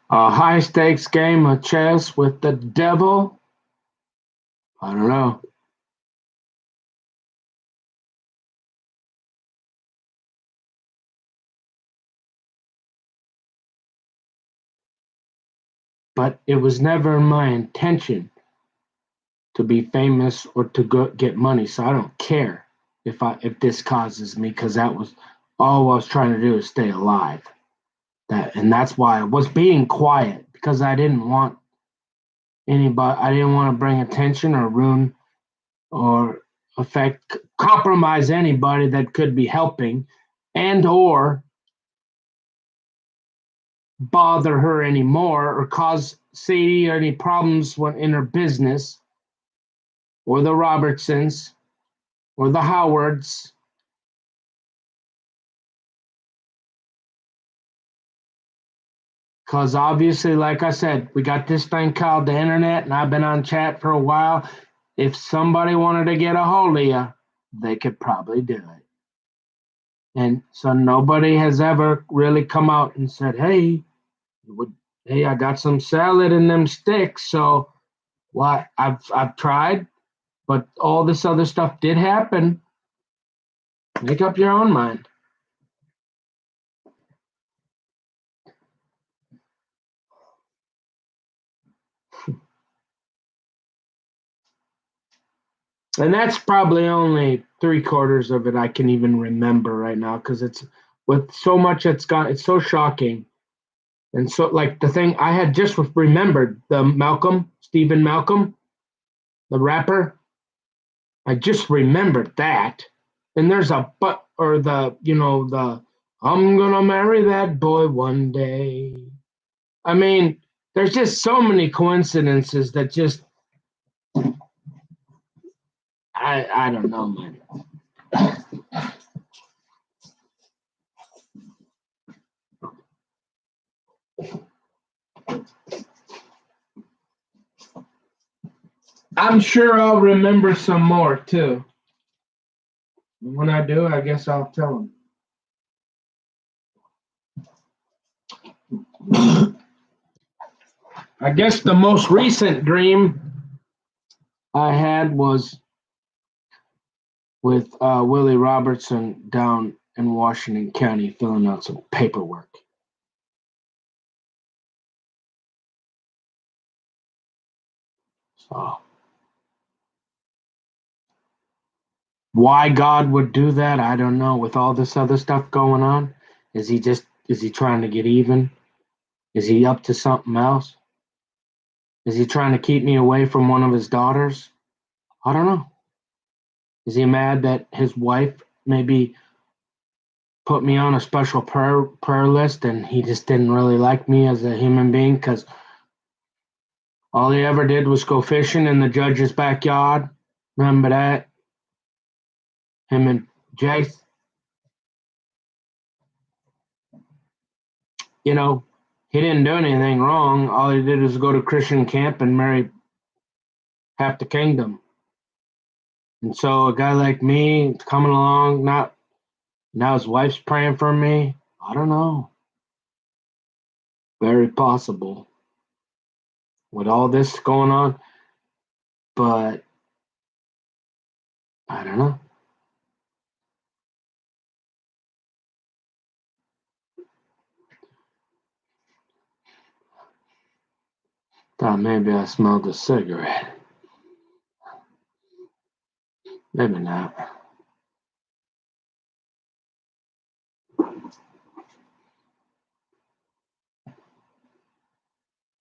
A high stakes game of chess with the devil? I don't know. But it was never my intention to be famous or to get money. So I don't care if this causes me, because that was all I was trying to do is stay alive. And that's why I was being quiet, because I didn't want anybody. I didn't want to bring attention or ruin or compromise anybody that could be helping, and or bother her anymore or cause Sadie any problems when in her business. or the Robertsons or the Howards. Because obviously, like I said, we got this thing called the internet, and I've been on chat for a while. If somebody wanted to get a hold of you, they could probably do it. And so nobody has ever really come out and said, hey, hey, I got some salad in them sticks. So why I've tried, but all this other stuff did happen. Make up your own mind. And that's probably only 3/4 of it I can even remember right now, because it's with so much it's so shocking. And so, like, the thing I had just remembered, the Stephen Malcolm, the rapper, I just remembered that. And there's the I'm gonna marry that boy one day. I mean, there's just so many coincidences that just I don't know, man. I'm sure I'll remember some more too. When I do, I guess I'll tell them. I guess the most recent dream I had was with Willie Robertson down in Washington County filling out some paperwork. So, why God would do that, I don't know. With all this other stuff going on, is he trying to get even? Is he up to something else? Is he trying to keep me away from one of his daughters? I don't know. Is he mad that his wife maybe put me on a special prayer list and he just didn't really like me as a human being because all he ever did was go fishing in the judge's backyard? Remember that? Him and Jace. You know, he didn't do anything wrong. All he did was go to Christian camp and marry half the kingdom. And so a guy like me coming along, not now his wife's praying for me. I don't know. Very possible with all this going on, but I don't know. Thought maybe I smelled a cigarette. Maybe not.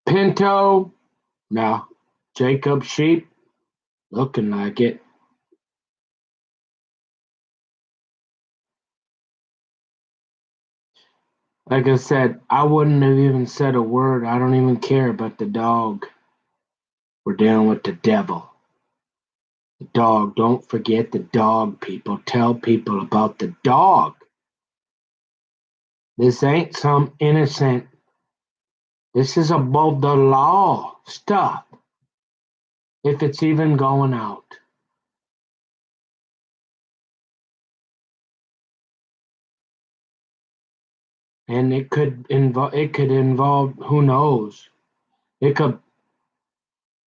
Pinto? No. Jacob sheep? Looking like it. Like I said, I wouldn't have even said a word. I don't even care about the dog. We're dealing with the devil. The dog. Don't forget the dog, people. Tell people about the dog. This ain't some innocent. This is above the law stuff. If it's even going out. And it could involve who knows. It could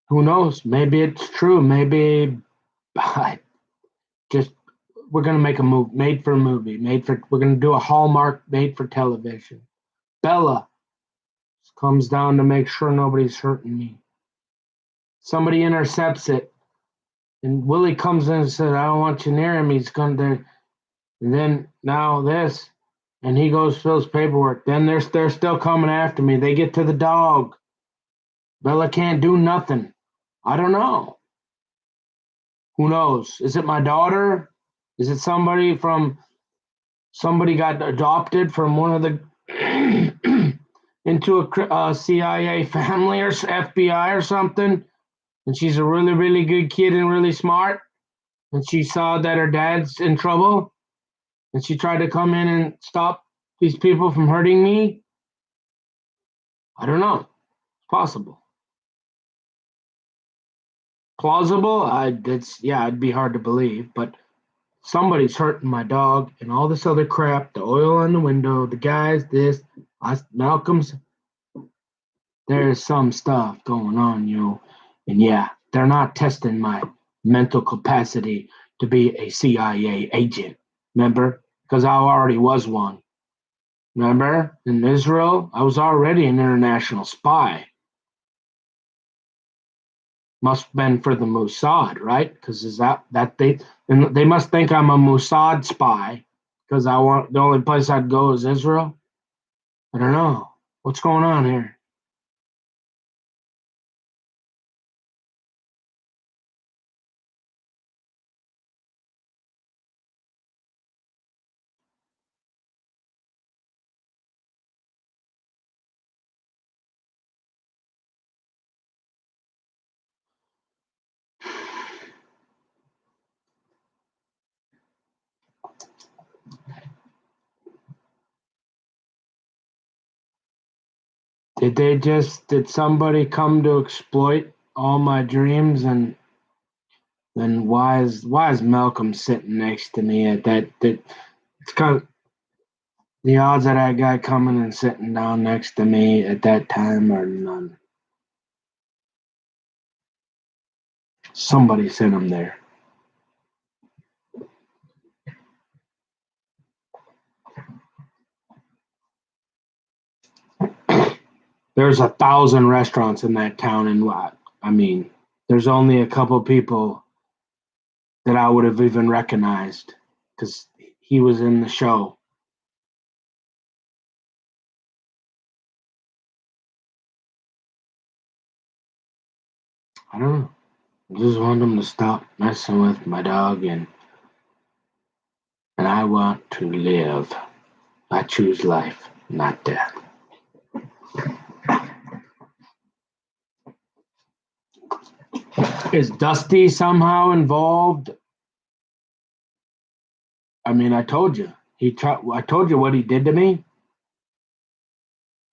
who knows? Maybe it's true. Maybe just we're gonna make a movie made for a movie. We're gonna do a Hallmark made for television. Bella comes down to make sure nobody's hurting me. Somebody intercepts it, and Willie comes in and says, I don't want you near him. He's gonna and then now this. And he goes fills paperwork. Then they're still coming after me. They get to the dog. Bella can't do nothing. I don't know. Who knows? Is it my daughter? Is it somebody got adopted from one of the into a CIA family or FBI or something? and she's a really, really good kid and really smart, and she saw that her dad's in trouble, and she tried to come in and stop these people from hurting me. I don't know. It's possible. Plausible? It'd be hard to believe, but somebody's hurting my dog and all this other crap, the oil on the window, the guys, Malcolm's, there's some stuff going on, and yeah, they're not testing my mental capacity to be a CIA agent, remember? Because I already was one. Remember? In Israel, I was already an international spy. Must have been for the Mossad, right? Because is that they must think I'm a Mossad spy because I want the only place I'd go is Israel. I don't know what's going on here. Did somebody come to exploit all my dreams? And then why is Malcolm sitting next to me at that it's kind of the odds of that guy coming and sitting down next to me at that time are none. Somebody sent him there. There's 1,000 restaurants in that town, and I mean, there's only a couple people that I would have even recognized because he was in the show. I don't know. I just want him to stop messing with my dog, and I want to live. I choose life, not death. Is Dusty somehow involved? I mean, I told you. I told you what he did to me.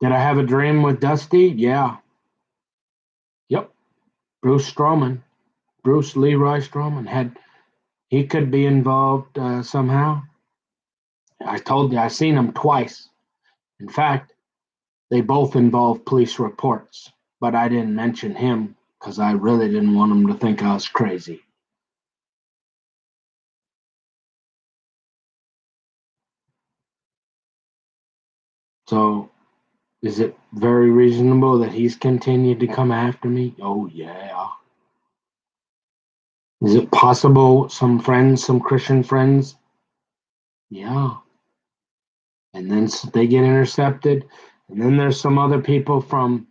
Did I have a dream with Dusty? Yeah. Yep. Bruce Strowman, Bruce Leroy Strowman had he could be involved somehow. I told you I seen him twice. In fact, they both involved police reports, but I didn't mention him because I really didn't want him to think I was crazy. So, is it very reasonable that he's continued to come after me? Oh, yeah. Is it possible some Christian friends? Yeah. And then they get intercepted. And then there's some other people from,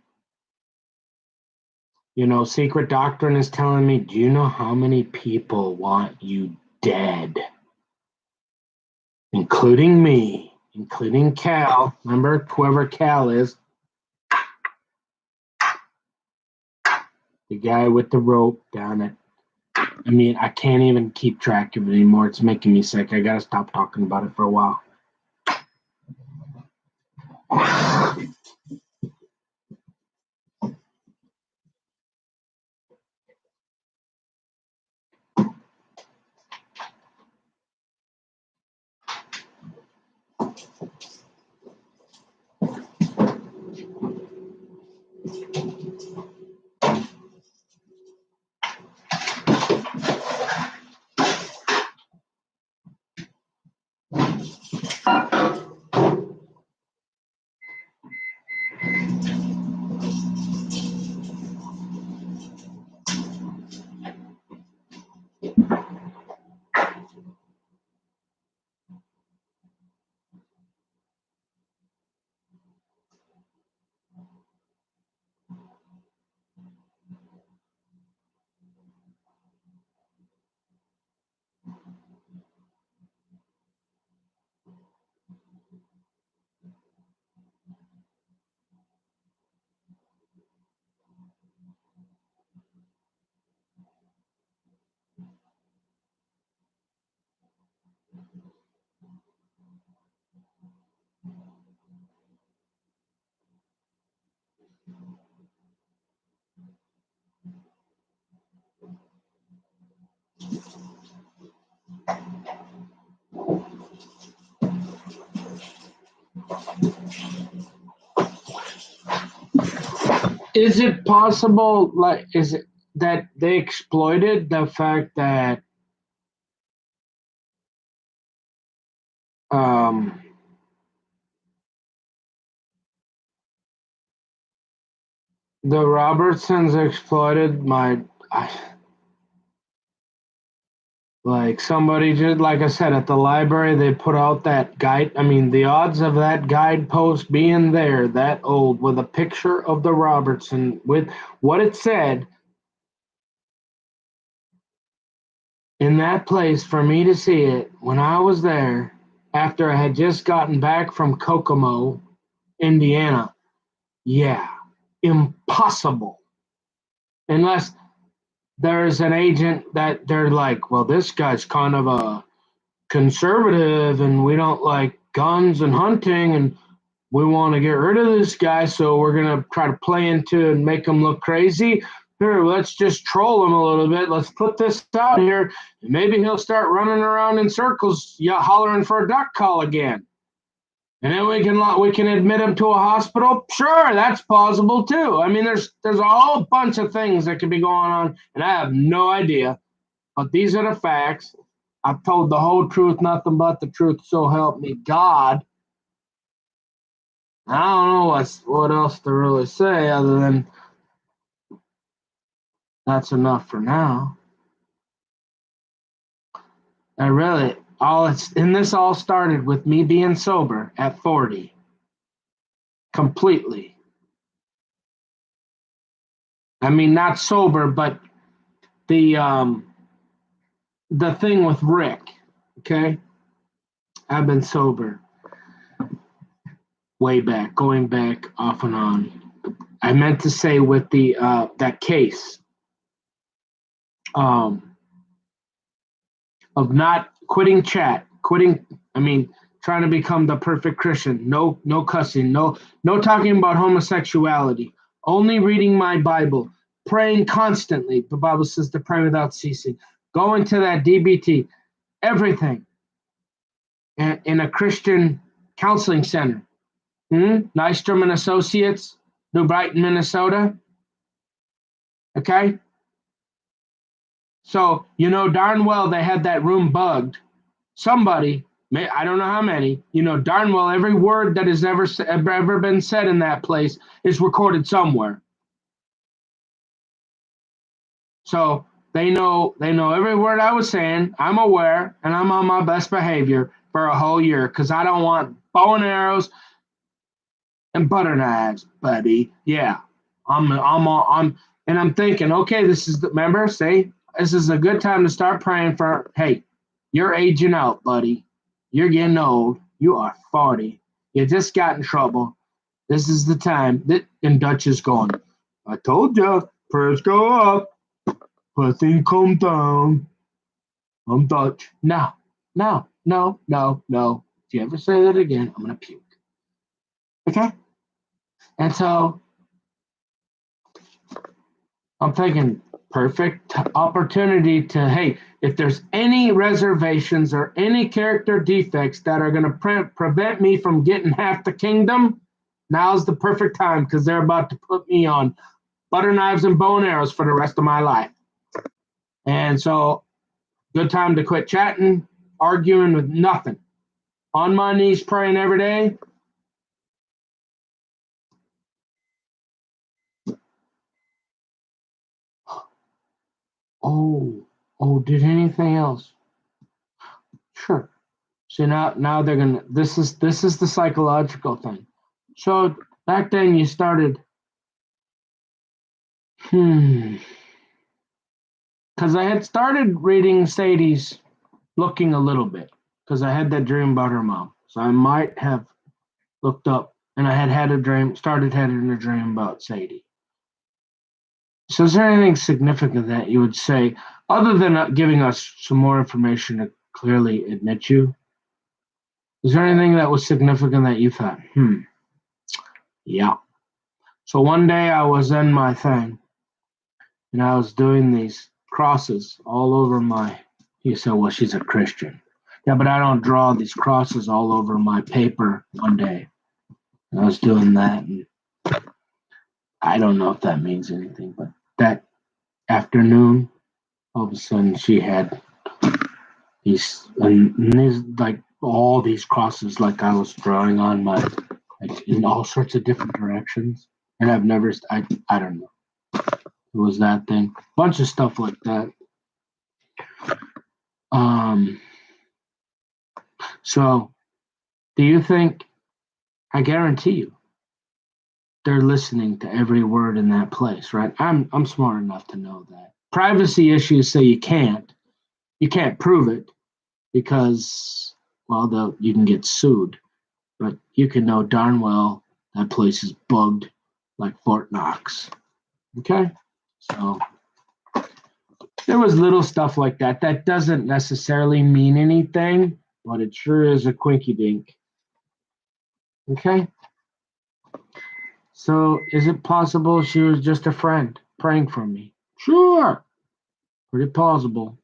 Secret Doctrine is telling me, do you know how many people want you dead? Including me, including Cal. Remember, whoever Cal is, the guy with the rope down it. I mean, I can't even keep track of it anymore. It's making me sick. I gotta stop talking about it for a while. Is it possible, like, is it that they exploited the fact that um, the Robertsons exploited like somebody just, like I said, at the library, they put out that guide. I mean, the odds of that guidepost being there that old with a picture of the Robertson with what it said in that place for me to see it when I was there after I had just gotten back from Kokomo, Indiana. Yeah, impossible. Unless there's an agent that they're like, well, this guy's kind of a conservative and we don't like guns and hunting and we want to get rid of this guy, so we're going to try to play into and make him look crazy. Here, let's just troll him a little bit. Let's put this out here. And maybe he'll start running around in circles, yeah, hollering for a duck call again. And then we can admit him to a hospital. Sure, that's plausible too. I mean, there's a whole bunch of things that could be going on, and I have no idea. But these are the facts. I've told the whole truth, nothing but the truth. So help me God. I don't know what else to really say other than that's enough for now. I really this all started with me being sober at 40. Completely. I mean, not sober, but the thing with Rick. Okay, I've been sober way back, going back off and on. I meant to say with the that case um, of not quitting chat, quitting. I mean, trying to become the perfect Christian. No cussing. No talking about homosexuality. Only reading my Bible, praying constantly. The Bible says to pray without ceasing. Going to that DBT, everything in a Christian counseling center. Nystrom and Associates, New Brighton, Minnesota. Okay. So you know darn well they had that room bugged. Somebody, I don't know how many, you know darn well every word that has ever been said in that place is recorded somewhere. So they know every word I was saying. I'm aware, and I'm on my best behavior for a whole year because I don't want bow and arrows and butter knives, buddy. Yeah, and I'm thinking, okay, remember, say this is a good time to start praying for. Hey, you're aging out, buddy. You're getting old. You are 40. You just got in trouble. This is the time. And Dutch is going. I told you, prayers go up, but things come down. I'm Dutch. No, no, no, no, no. If you ever say that again, I'm gonna puke. Okay. And so I'm thinking perfect opportunity to, hey, if there's any reservations or any character defects that are going to prevent me from getting half the kingdom, now's the perfect time because they're about to put me on butter knives and bow and arrows for the rest of my life. And so, good time to quit chatting, arguing with nothing. On my knees praying every day. Did anything else? Sure. So now they're gonna. This is the psychological thing. So back then you started. Because I had started reading Sadie's Looking a little bit because I had that dream about her mom. So I might have looked up, and I had a dream. Started having a dream about Sadie. So is there anything significant that you would say, other than giving us some more information to clearly admit you? Is there anything that was significant that you thought, yeah. So one day I was in my thing and I was doing these crosses all over my. You said, well, she's a Christian. Yeah, but I don't draw these crosses all over my paper one day. And I was doing that. And I don't know if that means anything, but that afternoon, all of a sudden she had these like all these crosses like I was drawing on my like in all sorts of different directions. And I don't know. It was that thing. Bunch of stuff like that. Um so do you think I guarantee you they're listening to every word in that place, right? I'm smart enough to know that. Privacy issues say you can't prove it because well you can get sued, but you can know darn well that place is bugged like Fort Knox. Okay? So there was little stuff like that. That doesn't necessarily mean anything, but it sure is a quinky dink. Okay? So is it possible she was just a friend praying for me? Sure. Pretty plausible.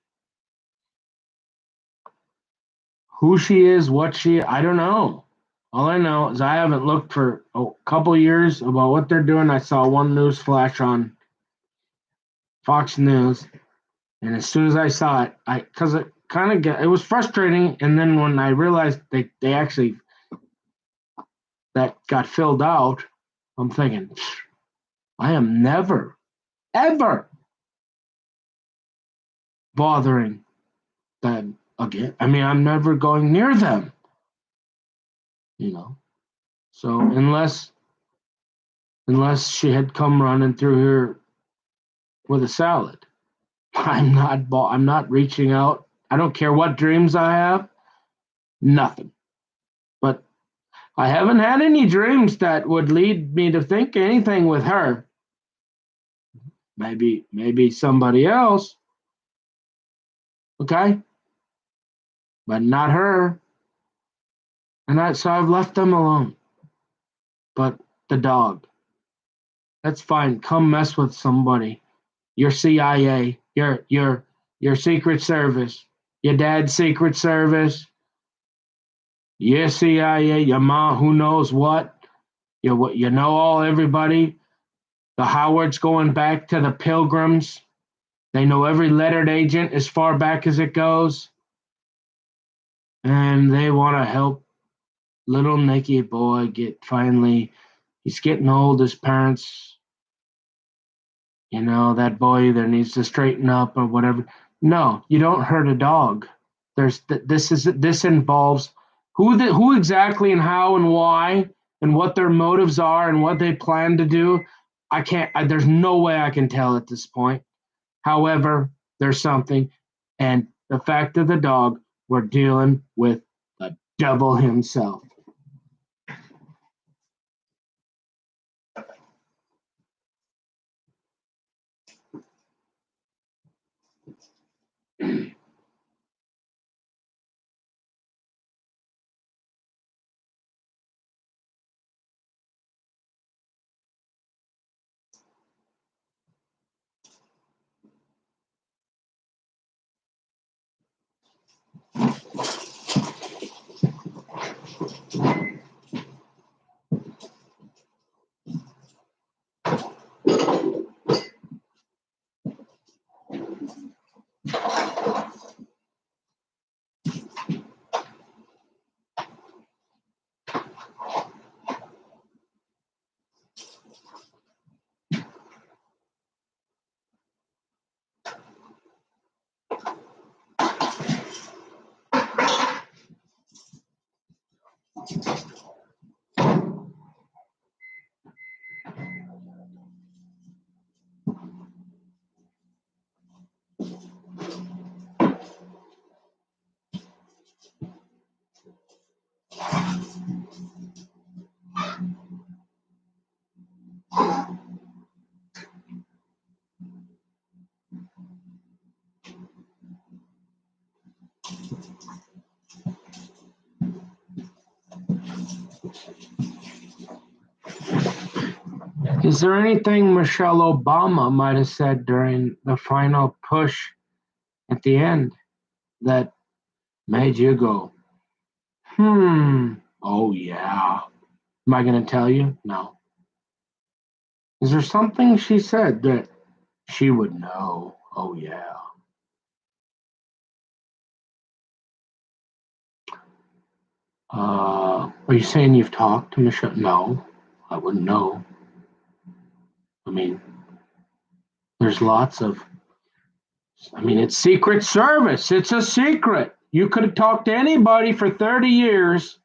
Who she is, I don't know. All I know is I haven't looked for a couple years about what they're doing. I saw one news flash on Fox News, and as soon as I saw it, because it kind of it was frustrating. And then when I realized they actually that got filled out, I'm thinking, I am never ever bothering them again. I mean, I'm never going near them, you know. So unless she had come running through here with a salad, I'm not reaching out. I don't care what dreams I have, nothing. But I haven't had any dreams that would lead me to think anything with her. Maybe somebody else, okay, but not her. So I've left them alone. But the dog, that's fine. Come mess with somebody. Your CIA, your Secret Service, your dad's Secret Service, your CIA, your mom, who knows what. You know all everybody. The Howards going back to the Pilgrims. They know every lettered agent as far back as it goes. And they want to help little Nicky boy he's getting old. His parents, that boy either needs to straighten up or whatever. No, you don't hurt a dog. This involves who exactly and how and why and what their motives are and what they plan to do. There's no way I can tell at this point. However, there's something, and the fact of the dog, we're dealing with the devil himself. Is there anything Michelle Obama might have said during the final push at the end that made you go, oh yeah? Am I going to tell you? No. Is there something she said that she would know? Oh, yeah. Are you saying you've talked to Michelle? No, I wouldn't know. I mean, there's lots of, it's Secret Service. It's a secret. You could have talked to anybody for 30 years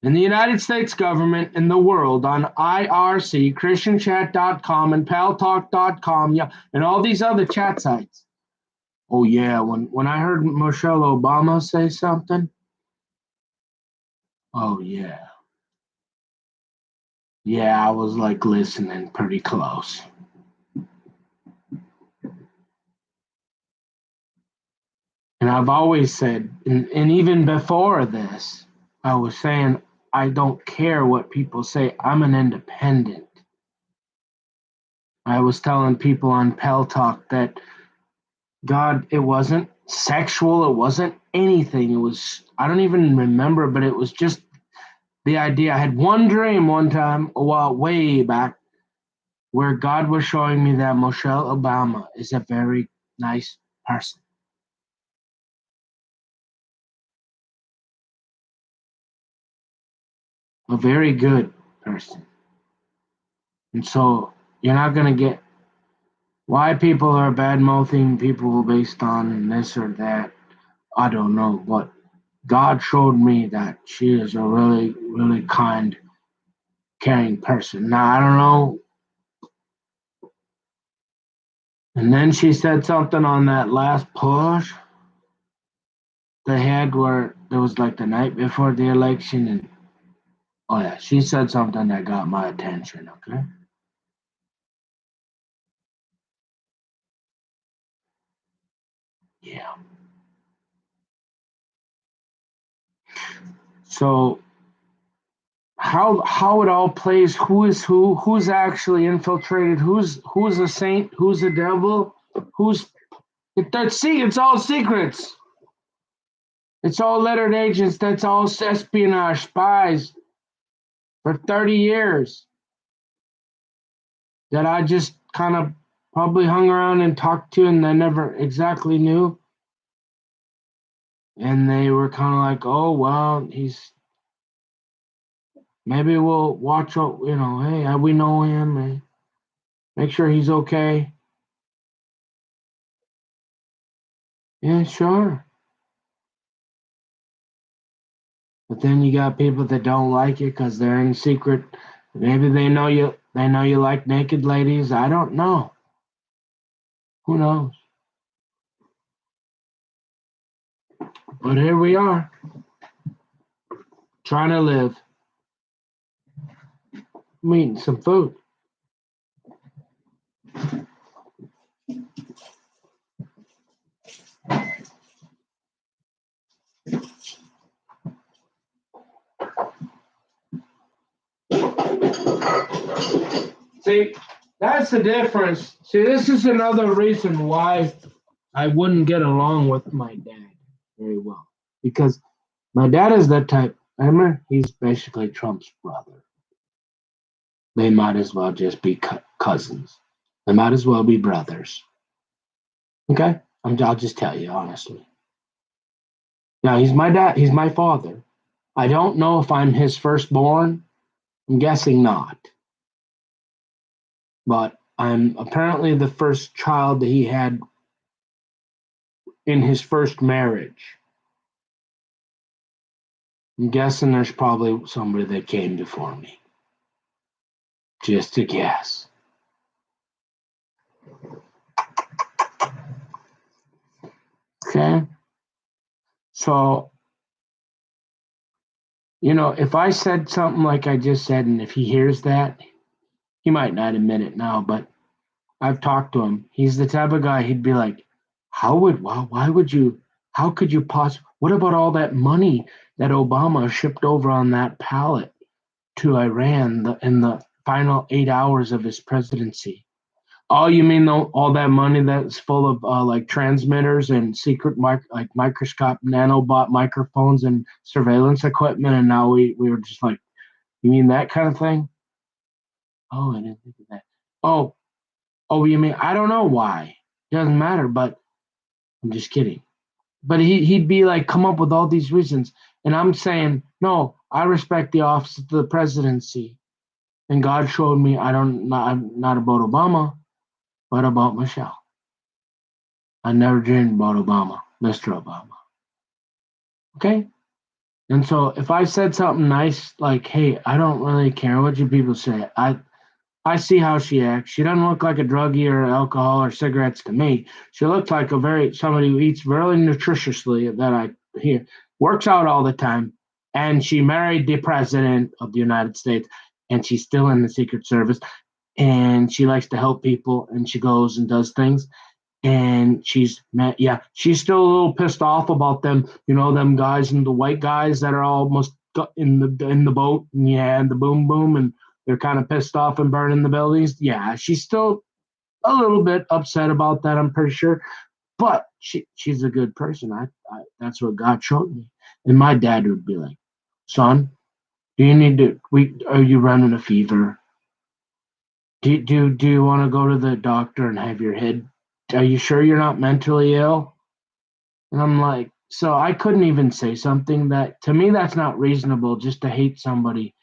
in the United States government, in the world, on IRC, ChristianChat.com, and PalTalk.com, yeah, and all these other chat sites. Oh, yeah, when I heard Michelle Obama say something, oh, yeah. Yeah, I was like listening pretty close. And I've always said, and even before this, I was saying, I don't care what people say. I'm an independent. I was telling people on Pell Talk that God, it wasn't sexual. It wasn't anything. It was, I don't even remember, but it was just the idea. I had one dream one time, a while way back, where God was showing me that Michelle Obama is a very nice person. A very good person. And so you're not going to get why people are bad mouthing people based on this or that. I don't know. But God showed me that she is a really, really kind, caring person. Now, I don't know. And then she said something on that last push they had where it was like the night before the election. And oh, yeah, she said something that got my attention. Okay. Yeah. So how it all plays, who is who, who's actually infiltrated, who's a saint, who's a devil, who's see, it's all secrets. It's all lettered agents, that's all espionage spies for 30 years that I just kind of probably hung around and talked to and I never exactly knew. And they were kind of like, oh well, he's maybe we'll watch out, hey, we know him, make sure he's okay. Yeah, sure. But then you got people that don't like it because they're in secret. Maybe they know you. They know you like naked ladies. I don't know. Who knows? But here we are, trying to live. I'm eating some food. See, that's the difference. See, this is another reason why I wouldn't get along with my dad very well. Because my dad is that type. Remember, he's basically Trump's brother. They might as well just be cousins. They might as well be brothers. Okay? I'll just tell you honestly. Now, he's my dad. He's my father. I don't know if I'm his firstborn. I'm guessing not. But I'm apparently the first child that he had in his first marriage. I'm guessing there's probably somebody that came before me. Just a guess. Okay? So, if I said something like I just said, and if he hears that, he might not admit it now, but I've talked to him. He's the type of guy, he'd be like, why would you, how could you possibly, what about all that money that Obama shipped over on that pallet to Iran in the final 8 hours of his presidency? Oh, you mean all that money that's full of like transmitters and secret like microscope nanobot microphones and surveillance equipment? And now we were just like, you mean that kind of thing? Oh, I didn't think of that. Oh, oh, you mean I don't know why. It doesn't matter, but I'm just kidding. But he'd be like, come up with all these reasons. And I'm saying, no, I respect the office of the presidency. And God showed me I'm not about Obama, but about Michelle. I never dreamed about Obama, Mr. Obama. Okay? And so if I said something nice like, hey, I don't really care what you people say. I see how she acts. She doesn't look like a druggie or alcohol or cigarettes to me. She looks like somebody who eats really nutritiously that I hear, works out all the time, and she married the president of the United States, and she's still in the Secret Service, and she likes to help people, and she goes and does things, and she's still a little pissed off about them, them guys and the white guys that are almost in the boat, and the boom boom, and they're kind of pissed off and burning the buildings. Yeah, she's still a little bit upset about that, I'm pretty sure. But she's a good person. I that's what God showed me. And my dad would be like, son, do you need to are you running a fever? Do you want to go to the doctor and have your head? Are you sure you're not mentally ill? And I'm like, so I couldn't even say something that to me that's not reasonable just to hate somebody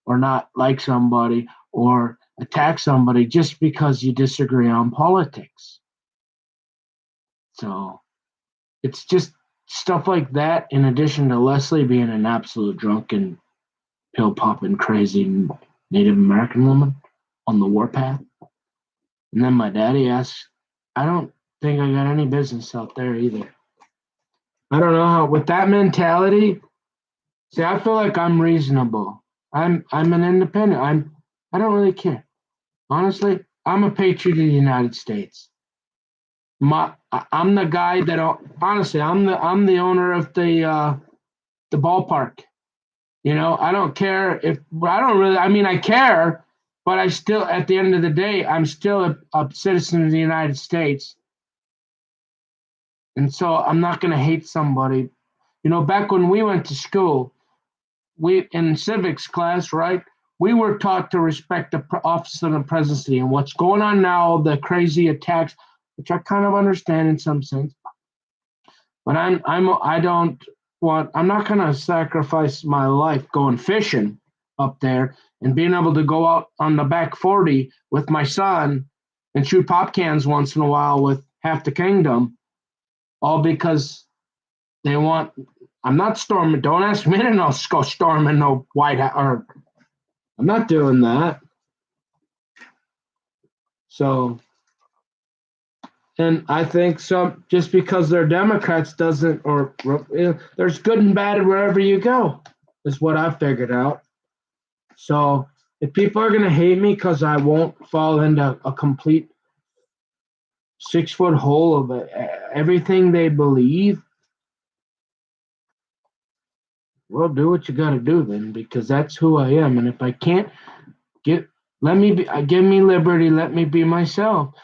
or not like somebody or attack somebody just because you disagree on politics. So it's just stuff like that, in addition to Leslie being an absolute drunken, pill popping, crazy Native American woman on the warpath. And then my daddy asks, I don't think I got any business out there either. I don't know how, with that mentality, see, I feel like I'm reasonable. I'm an independent. I don't really care. Honestly, I'm a patriot of the United States. I'm the guy that honestly I'm the owner of the ballpark. I don't care if I don't really. I mean, I care, but I still, at the end of the day, I'm still a citizen of the United States, and so I'm not going to hate somebody. Back when we went to school, we in civics class, right? We were taught to respect the office of the presidency, and what's going on now, the crazy attacks, which I kind of understand in some sense. But I don't want. I'm not going to sacrifice my life going fishing up there and being able to go out on the back 40 with my son and shoot pop cans once in a while with half the kingdom, all because they want. I'm not storming. Don't ask me to go storming no White House. Or I'm not doing that. So, and I think just because they're Democrats doesn't, or there's good and bad wherever you go, is what I figured out. So if people are gonna hate me because I won't fall into a complete 6-foot hole of everything they believe, well, do what you gotta do then, because that's who I am. And if I can't give me liberty, let me be myself,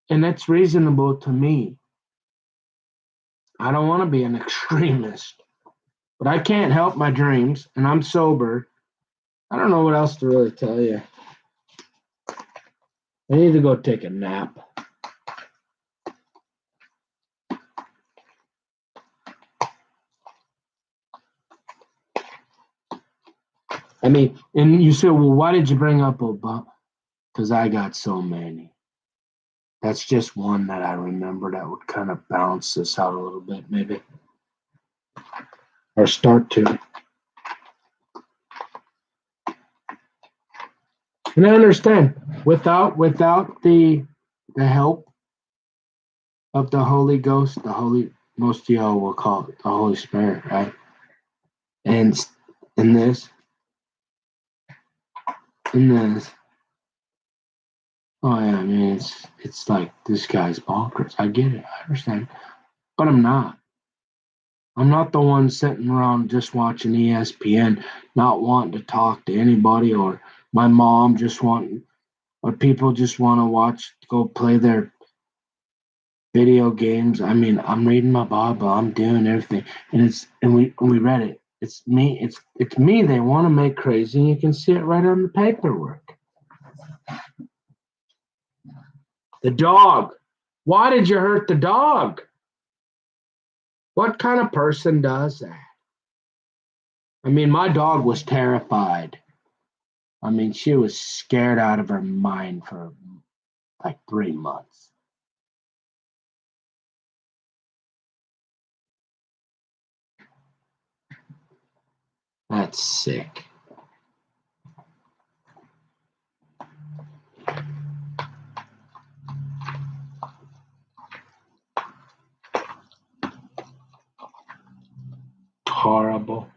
and that's reasonable to me. I don't want to be an extremist, but I can't help my dreams, and I'm sober. I don't know what else to really tell you. I need to go take a nap. I mean, and you say, well, why did you bring up Obama? Because I got so many. That's just one that I remember that would kind of balance this out a little bit, maybe. Or start to. And I understand, without the help of the Holy Ghost, most of y'all will call it the Holy Spirit, right? And in this, oh yeah, I mean it's like this guy's bonkers. I get it, I understand, but I'm not. I'm not the one sitting around just watching ESPN, not wanting to talk to anybody, or my mom just wanting, or people just want to go play their video games. I mean, I'm reading my Bible, I'm doing everything, and we read it. It's me. It's me. They want to make crazy, and you can see it right on the paperwork. The dog. Why did you hurt the dog? What kind of person does that? I mean, my dog was terrified. I mean, she was scared out of her mind for like 3 months. That's sick. Horrible.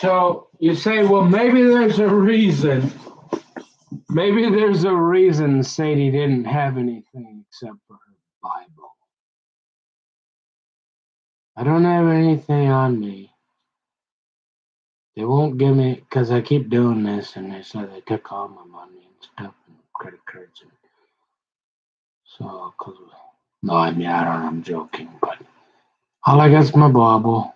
So you say, well, maybe there's a reason. Maybe there's a reason Sadie didn't have anything except for her Bible. I don't have anything on me. They won't give me, because I keep doing this, and they said they took all my money and stuff, and credit cards. And so, no, I mean, I don't know, I'm joking, but all I got is my Bible.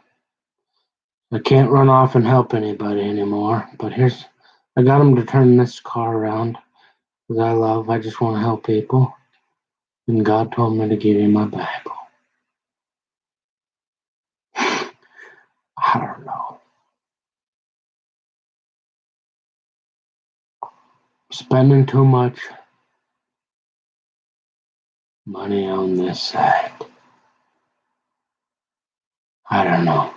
I can't run off and help anybody anymore, but I got them to turn this car around, because I just want to help people, and God told me to give you my Bible. I don't know. Spending too much money on this side. I don't know.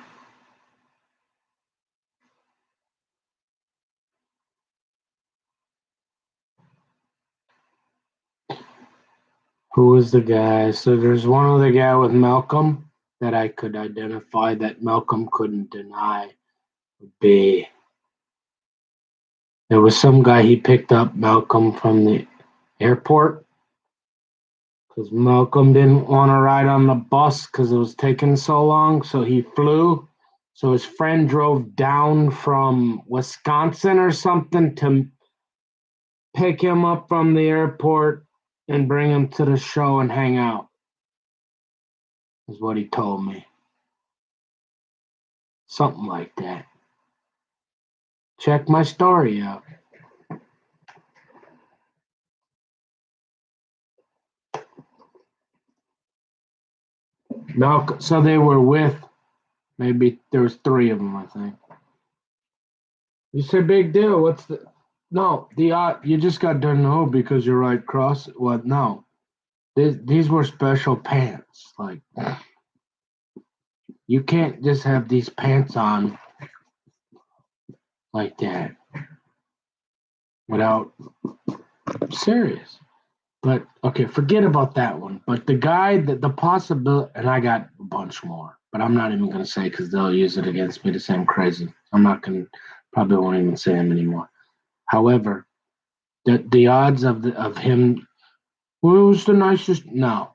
Who was the guy? So there's one other guy with Malcolm that I could identify that Malcolm couldn't deny would be. There was some guy he picked up Malcolm from the airport because Malcolm didn't want to ride on the bus because it was taking so long, so he flew. So his friend drove down from Wisconsin or something to pick him up from the airport and bring him to the show and hang out. is what he told me. Something like that. Check my story out. No, so they were with, maybe there was 3 of them, I think. You say big deal. What's the? No, you just got done know because you're right cross. What? No, these were special pants. Like you can't just have these pants on like that without serious. But okay, forget about that one. But the guy, the possibility, and I got a bunch more, but I'm not even gonna say because they'll use it against me to say I'm crazy. I'm not gonna, probably won't even say him anymore. However, the odds of him, who's the nicest? No,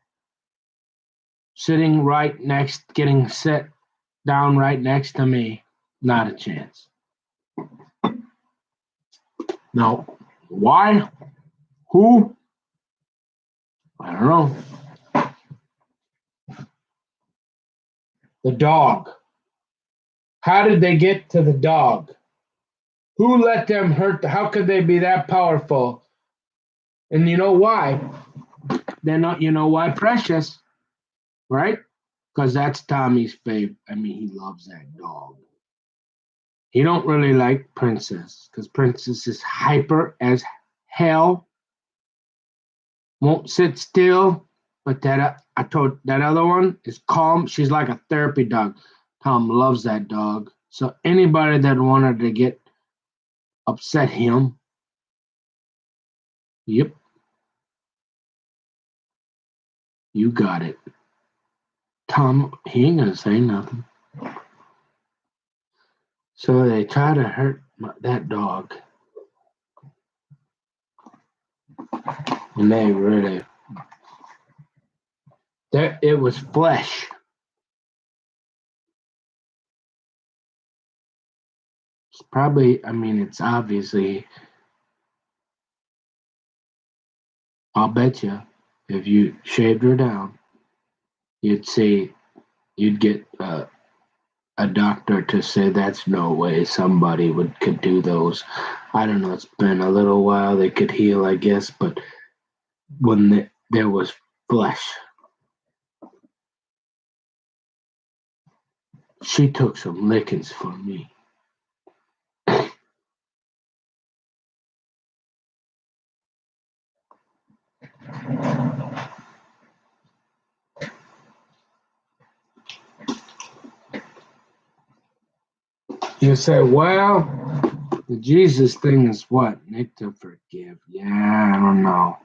sitting right next, getting set down right next to me, not a chance. No, why? Who? I don't know. The dog. How did they get to the dog? Who let them hurt? How could they be that powerful? And you know why? They're not. You know why? Precious, right? Because that's Tommy's favorite. I mean, he loves that dog. He don't really like Princess because Princess is hyper as hell. Won't sit still. But I told that other one is calm. She's like a therapy dog. Tom loves that dog. So anybody that wanted to get upset him, yep, you got it. Tom, he ain't gonna say nothing. So they try to hurt that dog, and they really, that it was flesh. It's probably, I mean, it's obviously. I'll bet you, if you shaved her down, you'd see, you'd get a doctor to say that's no way somebody could do those. I don't know. It's been a little while. They could heal, I guess, but when there was flesh, she took some lickings from me. You say, well, the Jesus thing is what? Need to forgive. Yeah, I don't know.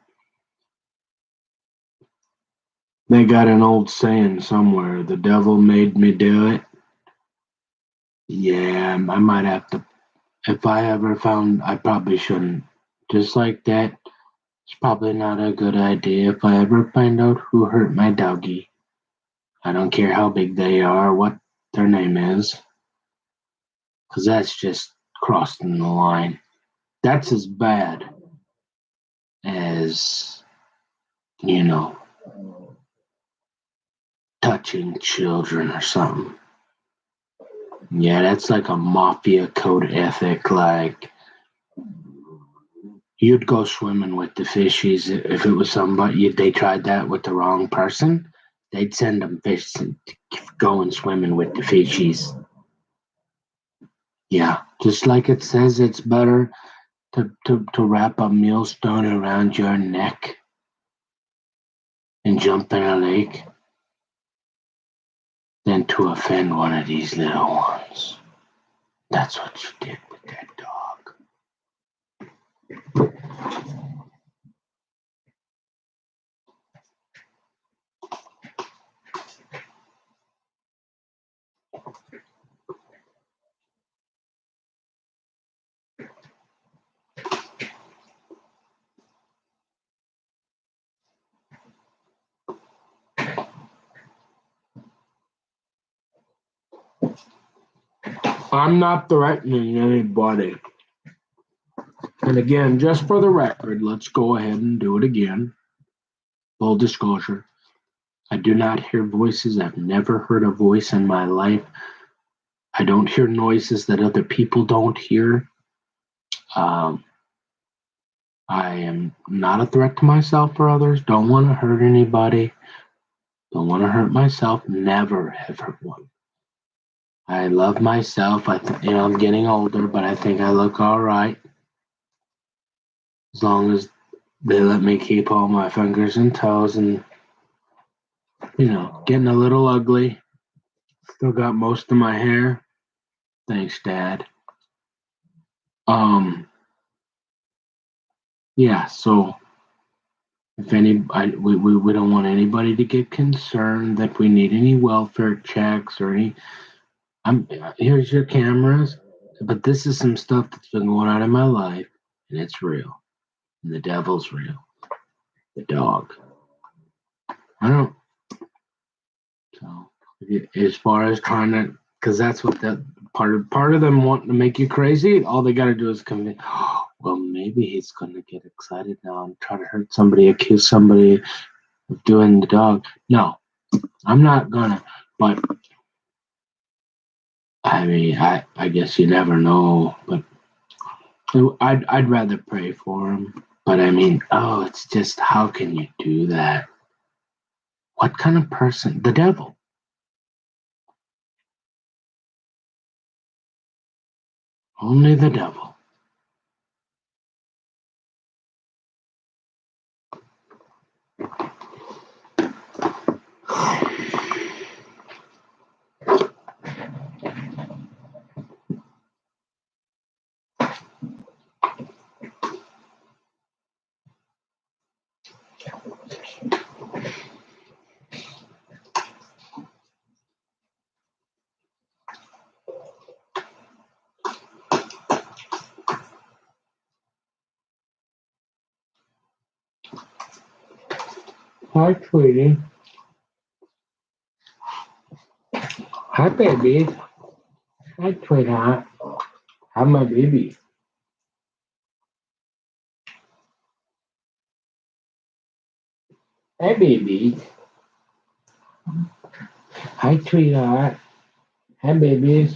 They got an old saying somewhere, the devil made me do it. Yeah, I might have to. If I ever found, I probably shouldn't. Just like that, it's probably not a good idea if I ever find out who hurt my doggy. I don't care how big they are, what their name is, because that's just crossing the line. That's as bad as, you know, touching children or something. Yeah, that's like a mafia code ethic. Like, you'd go swimming with the fishies if it was somebody, they tried that with the wrong person. They'd send them fish going swimming with the fishies. Yeah, just like it says it's better to wrap a millstone around your neck and jump in a lake than to offend one of these little ones. That's what you did with that dog. I'm not threatening anybody. And again, just for the record, let's go ahead and do it again. Full disclosure. I do not hear voices. I've never heard a voice in my life. I don't hear noises that other people don't hear. Um, I am not a threat to myself or others. Don't want to hurt anybody. Don't want to hurt myself. Never have hurt one. I love myself. I'm getting older, but I think I look all right as long as they let me keep all my fingers and toes. And getting a little ugly. Still got most of my hair. Thanks, Dad. Yeah. So if we don't want anybody to get concerned that we need any welfare checks or any. Here's your cameras, but this is some stuff that's been going on in my life, and it's real. And the devil's real. The dog. I don't. So as far as trying to, because that's what that part of them wanting to make you crazy. All they got to do is convince. Oh, well, maybe he's going to get excited now and try to hurt somebody, accuse somebody of doing the dog. No, I'm not gonna. But I mean, I guess you never know. But I'd rather pray for him. But I mean, it's just how can you do that? What kind of person? The devil. Only the devil. Hi, sweetie. Hi, baby. Hi, sweetheart. Hi, my baby. Hi, baby. Hi, sweetheart. Hi, babies.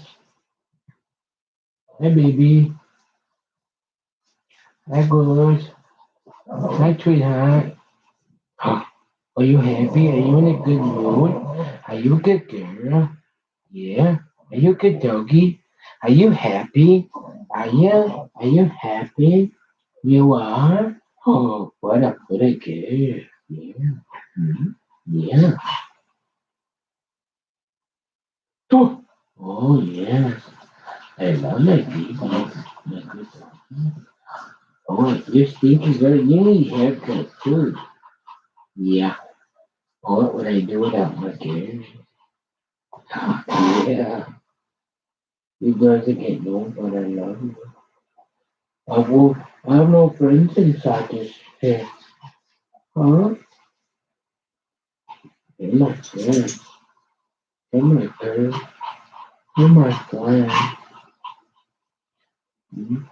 Hi, baby. Hi, girls. Hi, sweetheart. Are you happy? Are you in a good mood? Are you a good girl? Yeah. Are you a good doggy? Are you happy? Are you? Are you happy? You are? Oh, what a pretty girl. Yeah. Mhm. Yeah. Oh, yes. I love my baby. My good doggy. Oh, your Steve is very yay haircut too. Yeah. Oh, what would I do without my girl? Yeah. You guys get known, but I love you. I have no friends inside this head. Huh? You're my friend. You're my girl. You're my friend. Mhm.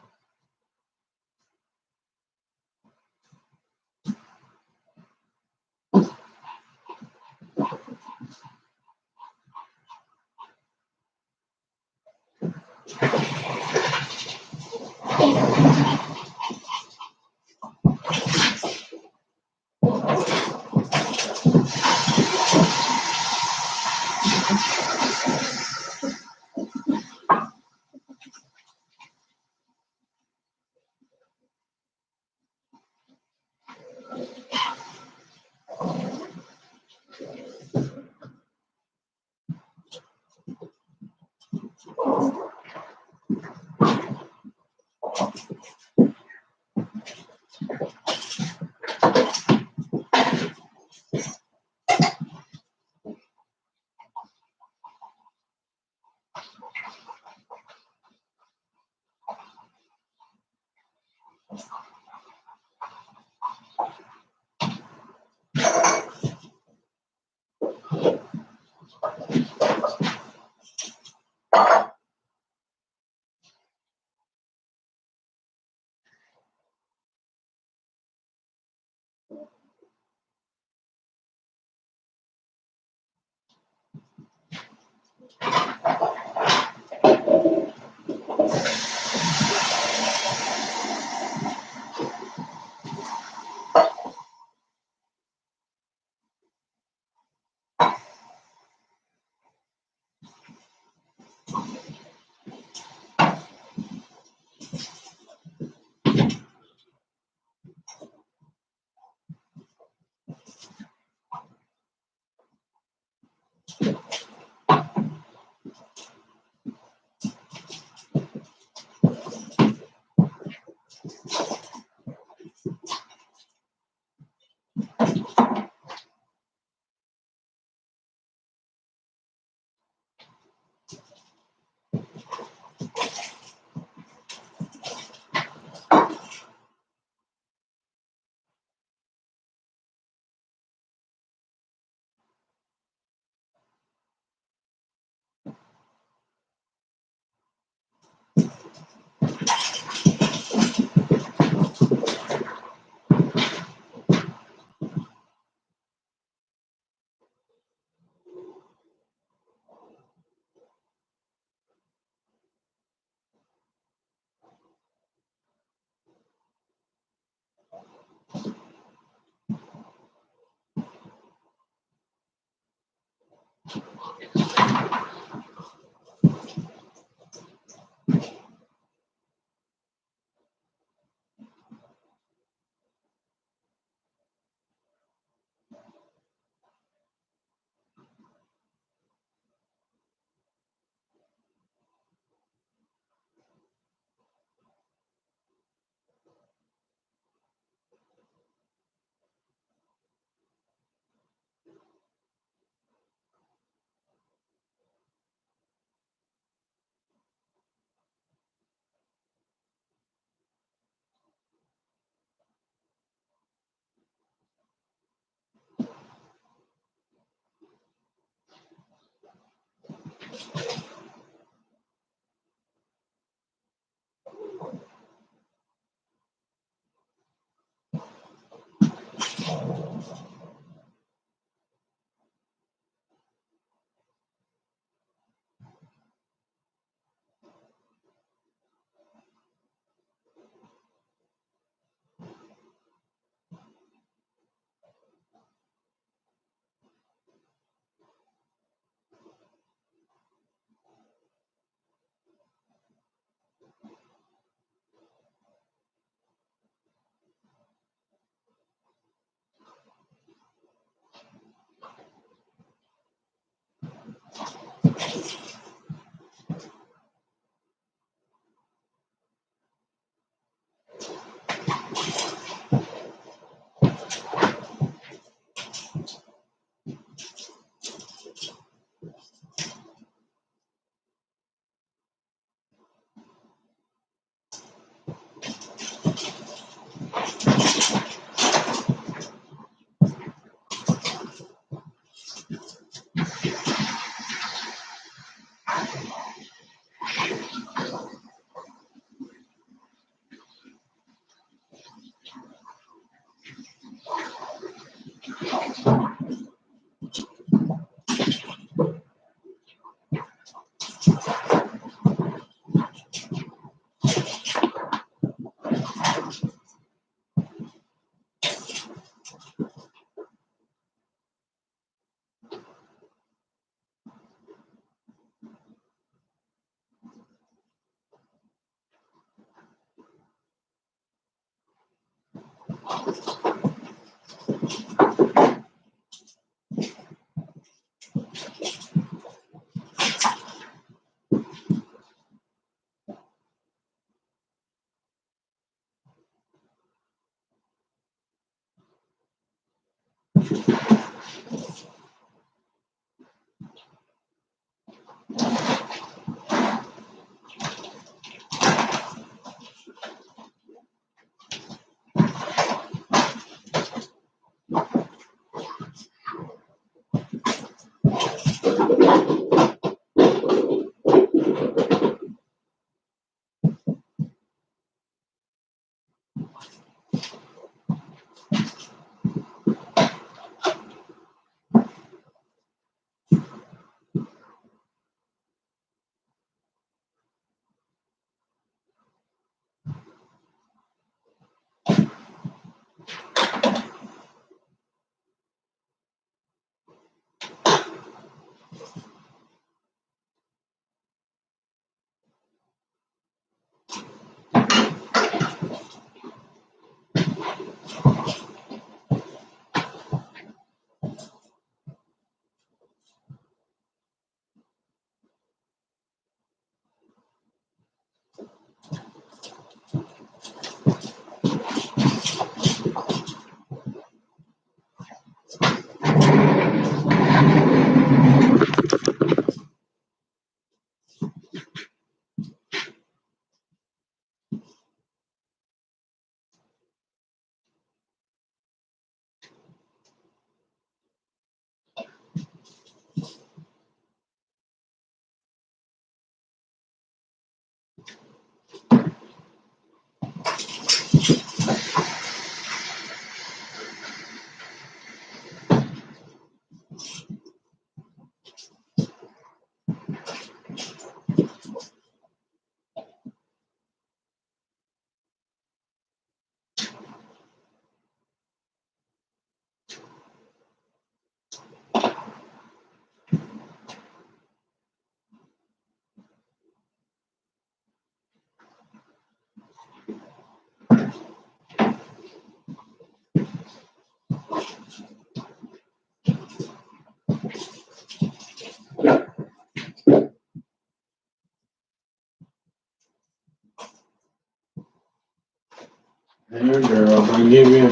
Here, girl, I give you.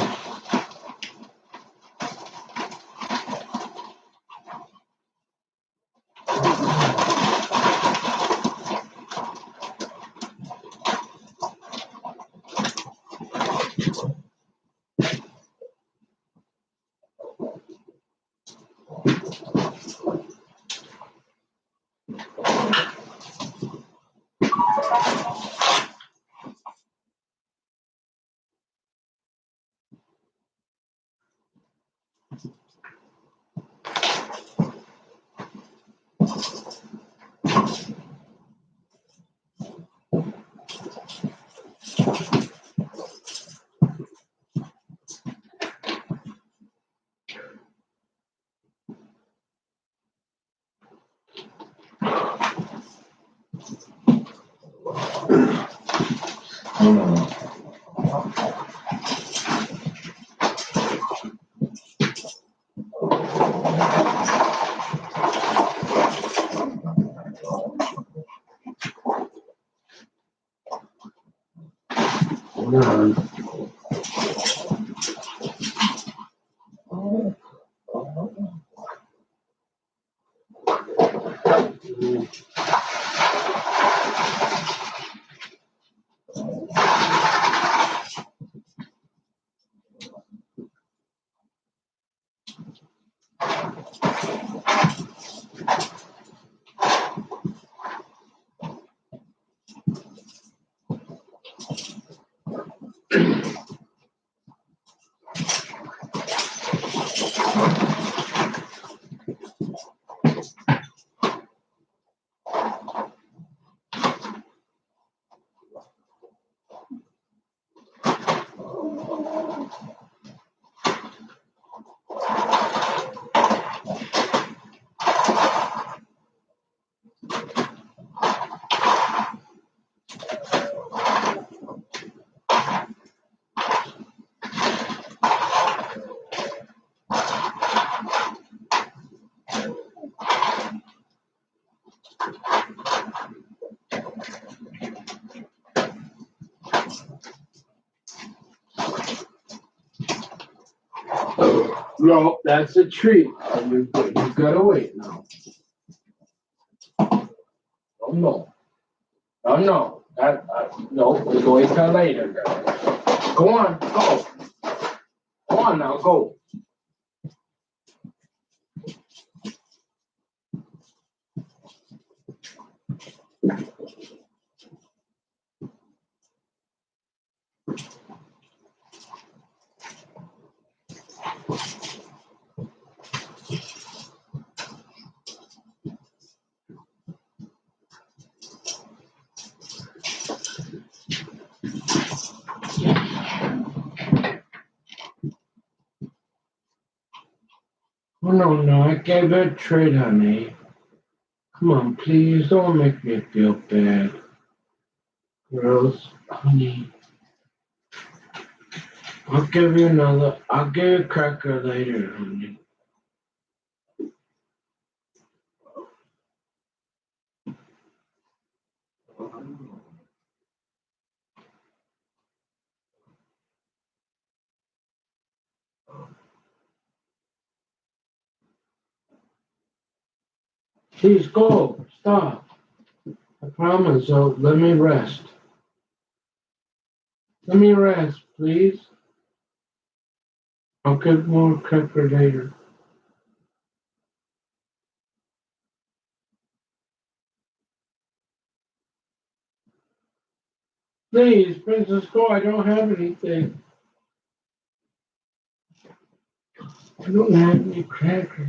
No, that's a treat. You've got to wait now. Oh, no. Oh, no. No, we'll wait till later, girl. Go on, go. Go on now, go. Oh, no, I gave her a treat, honey. Come on, please, don't make me feel bad. Girls, honey. I'll give you a cracker later, honey. Please go, stop. I promise, let me rest. Let me rest, please. I'll get more cracker later. Please, Princess, go. I don't have anything. I don't have any crackers.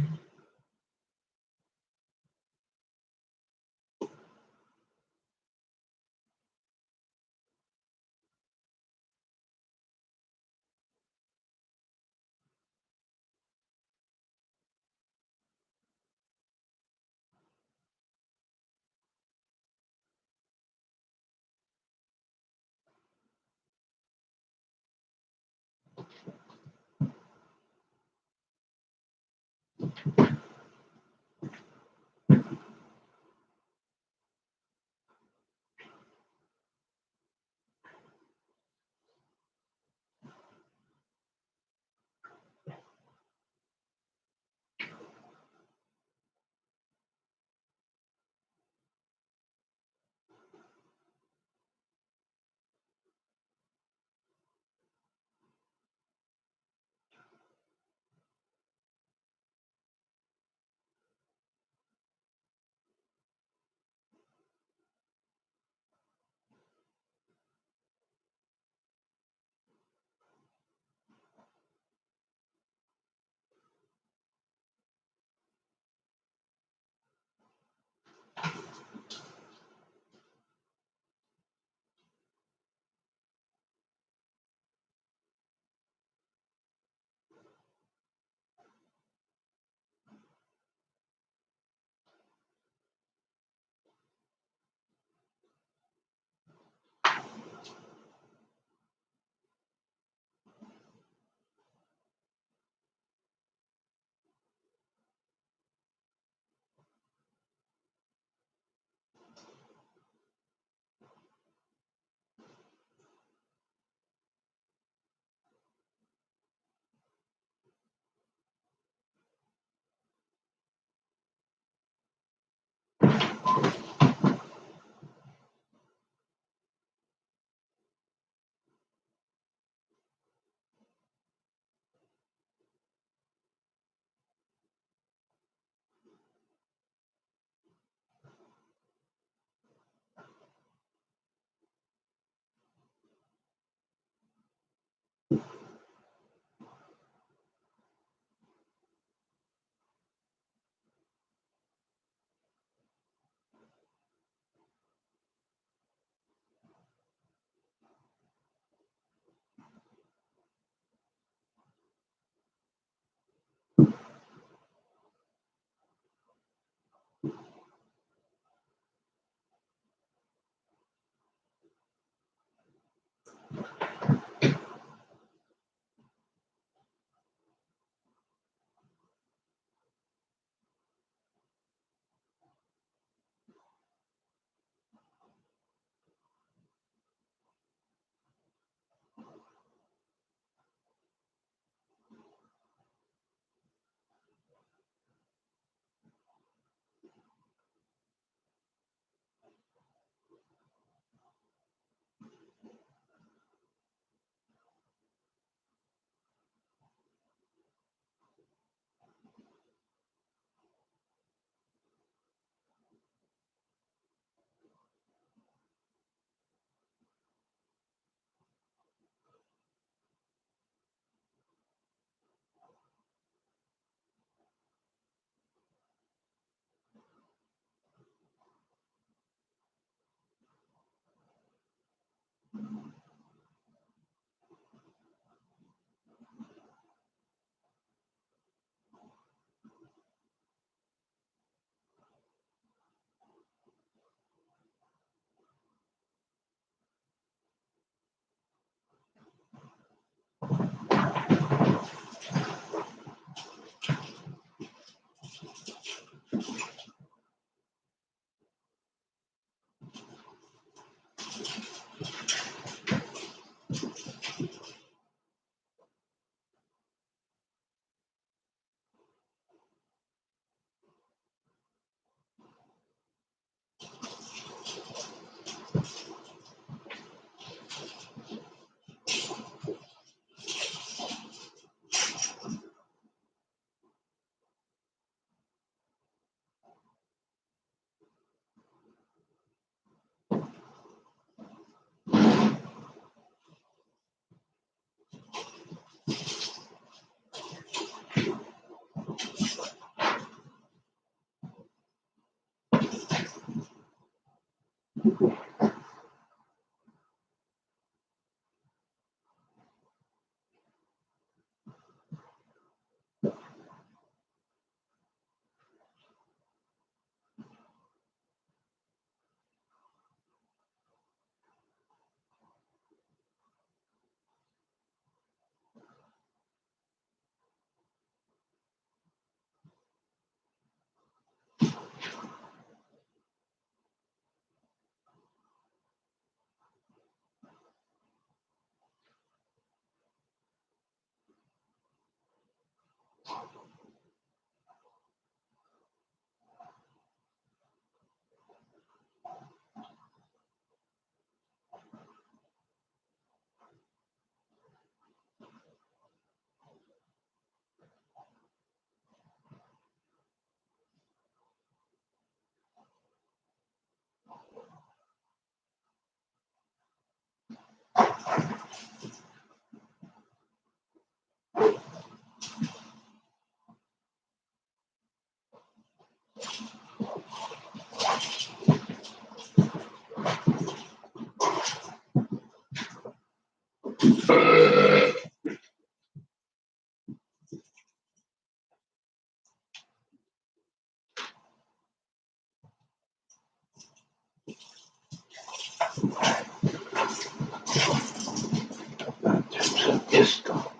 Esto.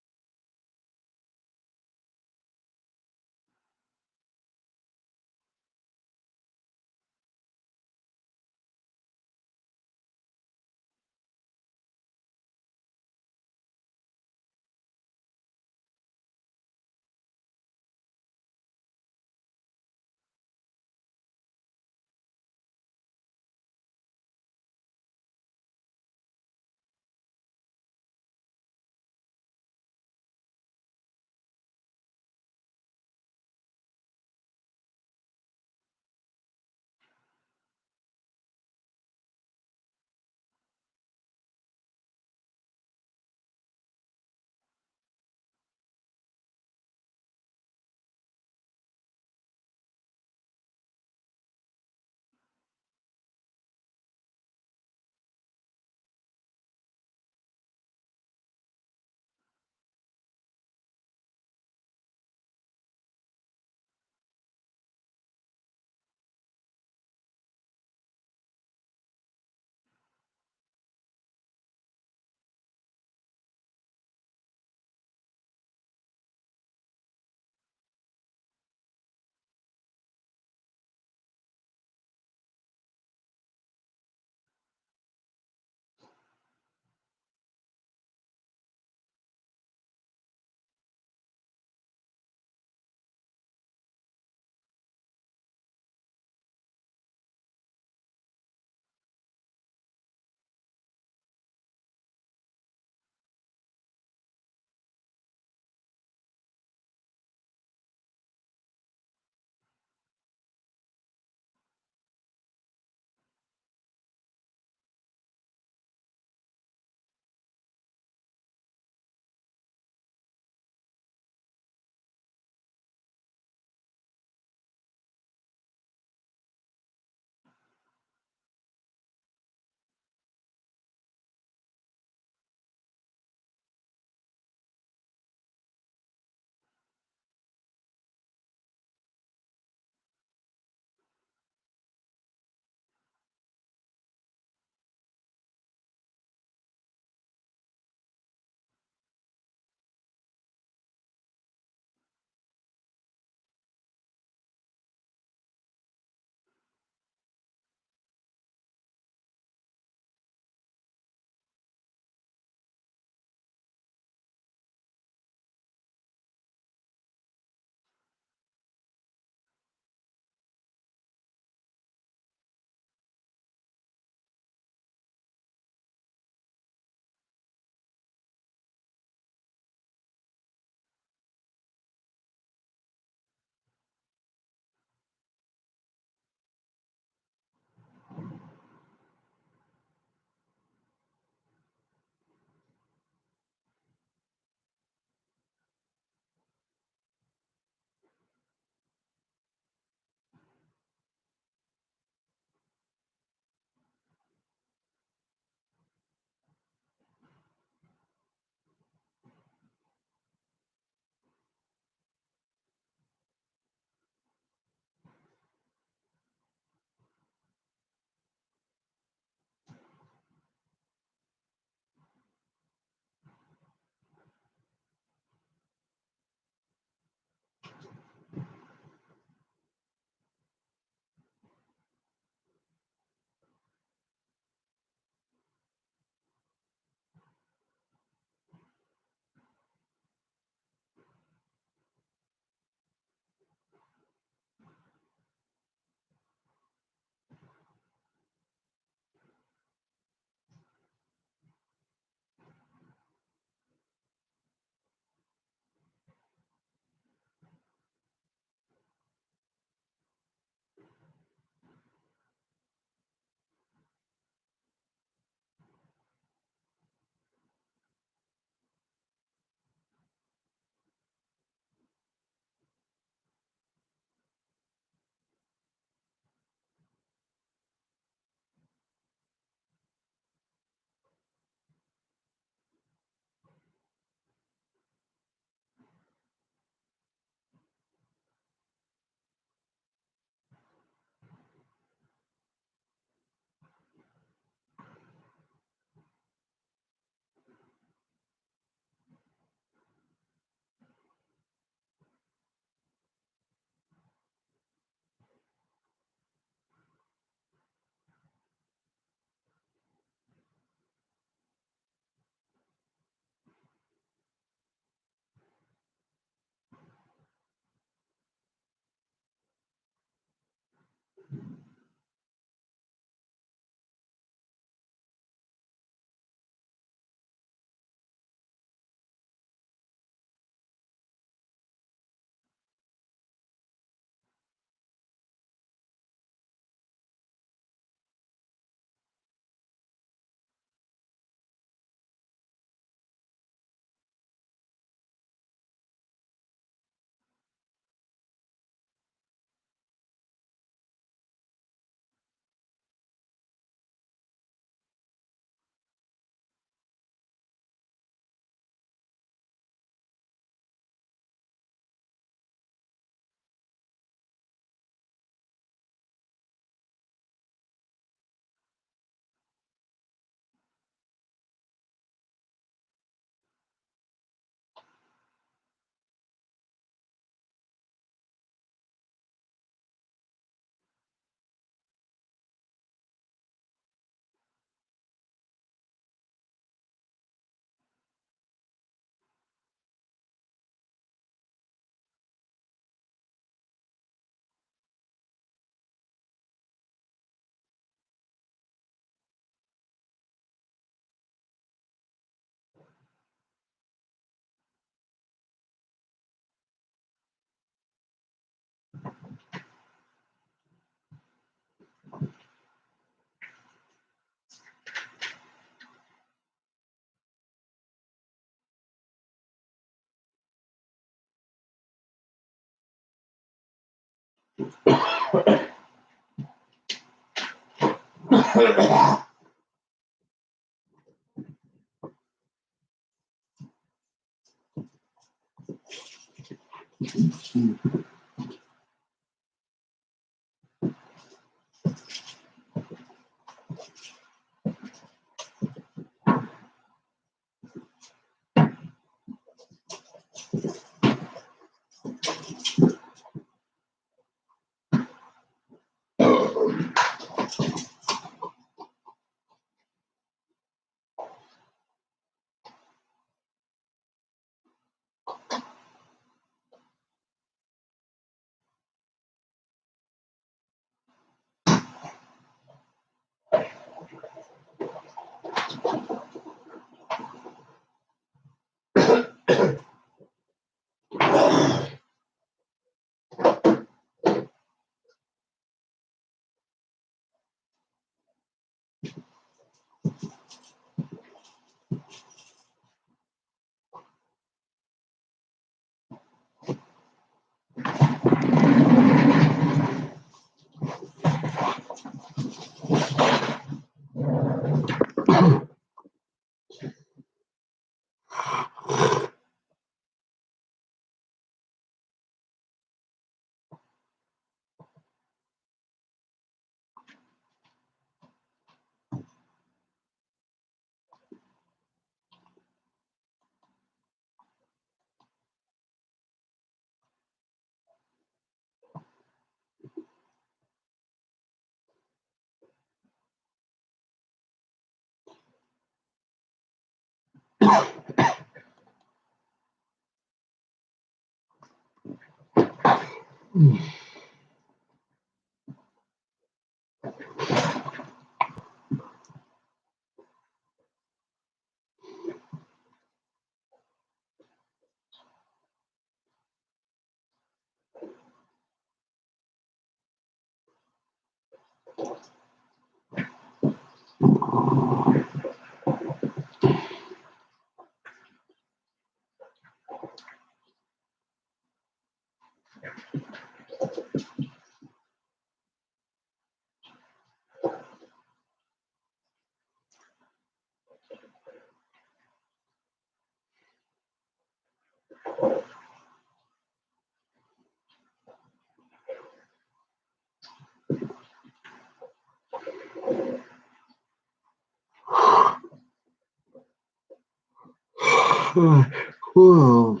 Whoa.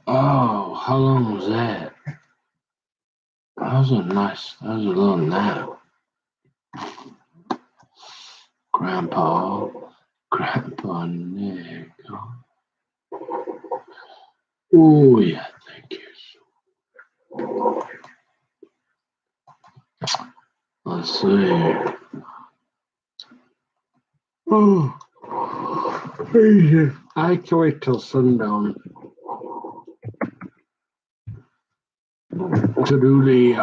Oh, how long was that? That was a little nap. Grandpa Nick. Oh, yeah, thank you. Let's see. Oh, I can wait till sundown to do the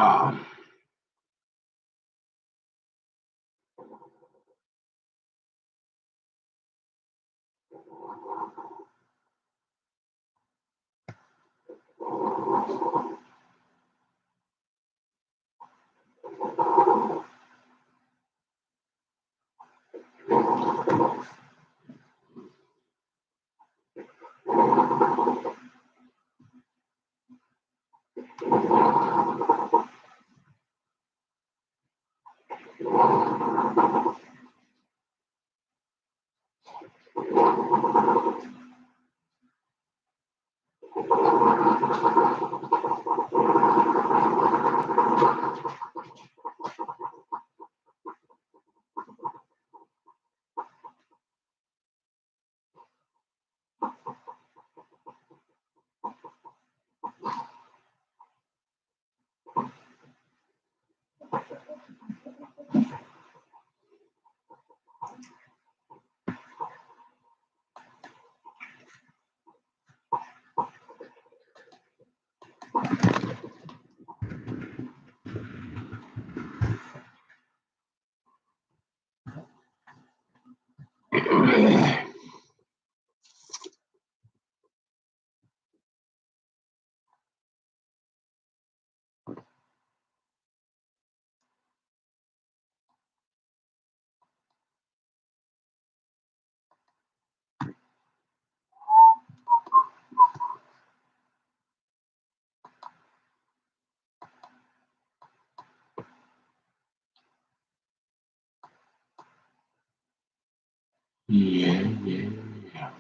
yeah.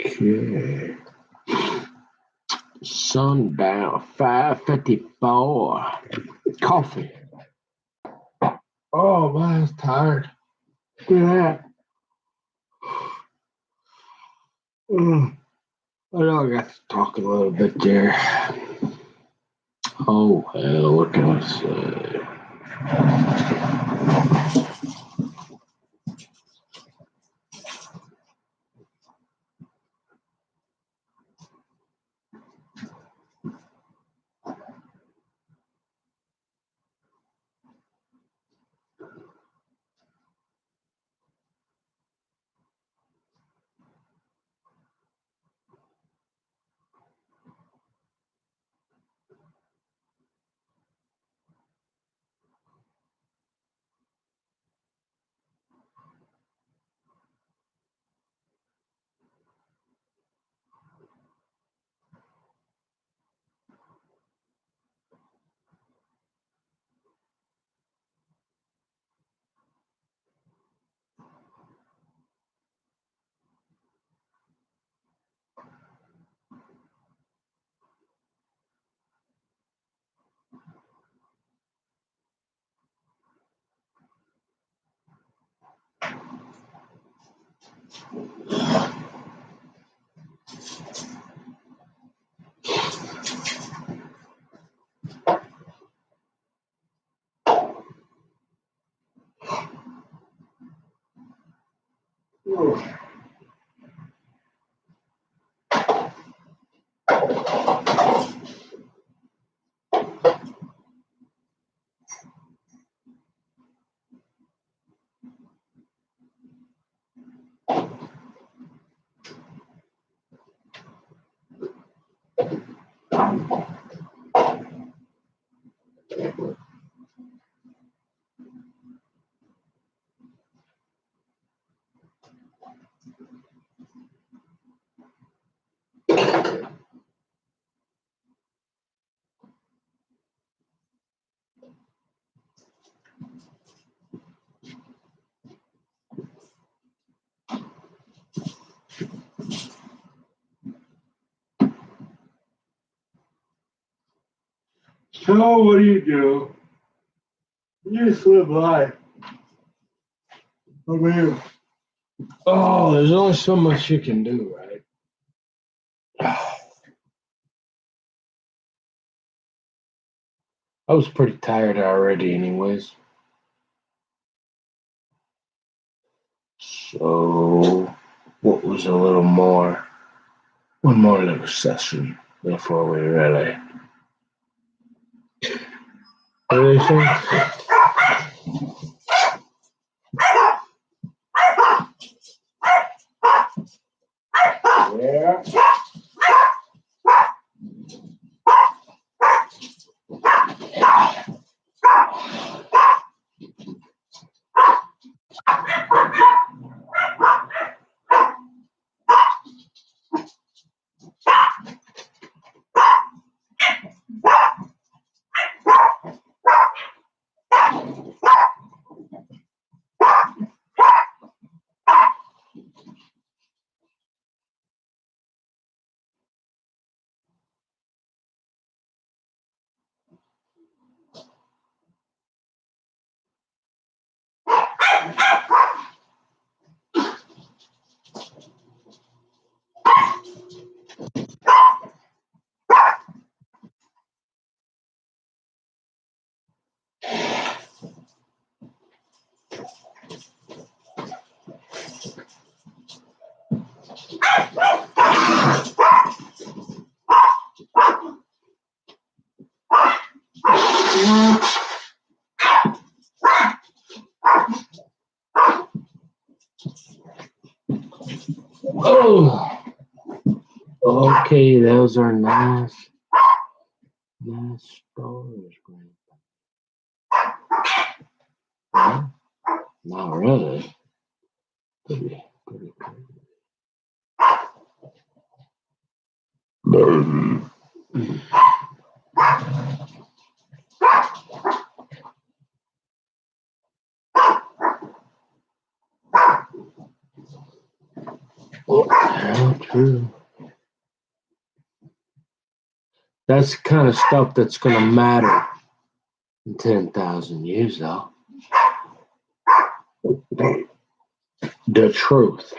Okay. Sundown 5:54. Coffee. Oh man, I'm tired. Yeah. Mm. I know I got to talk a little bit there. Oh hell, what can I say? So what do? You just live life. I mean, oh, there's only so much you can do, right? I was pretty tired already, anyways. So, what was a little more? One more little session before we really. Everything? Yeah. Oh, okay, those are nice stories, Grandpa. Not really. Pretty crazy. Yeah, true. That's the kind of stuff that's going to matter in 10,000 years, though. The truth.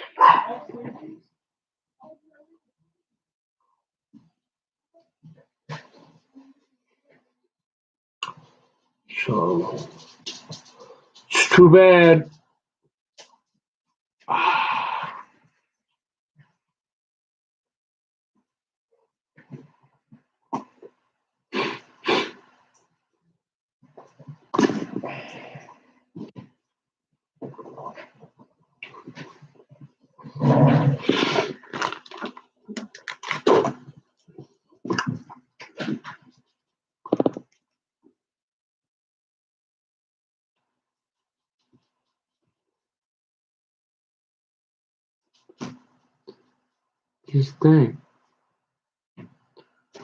So, it's too bad. Just think,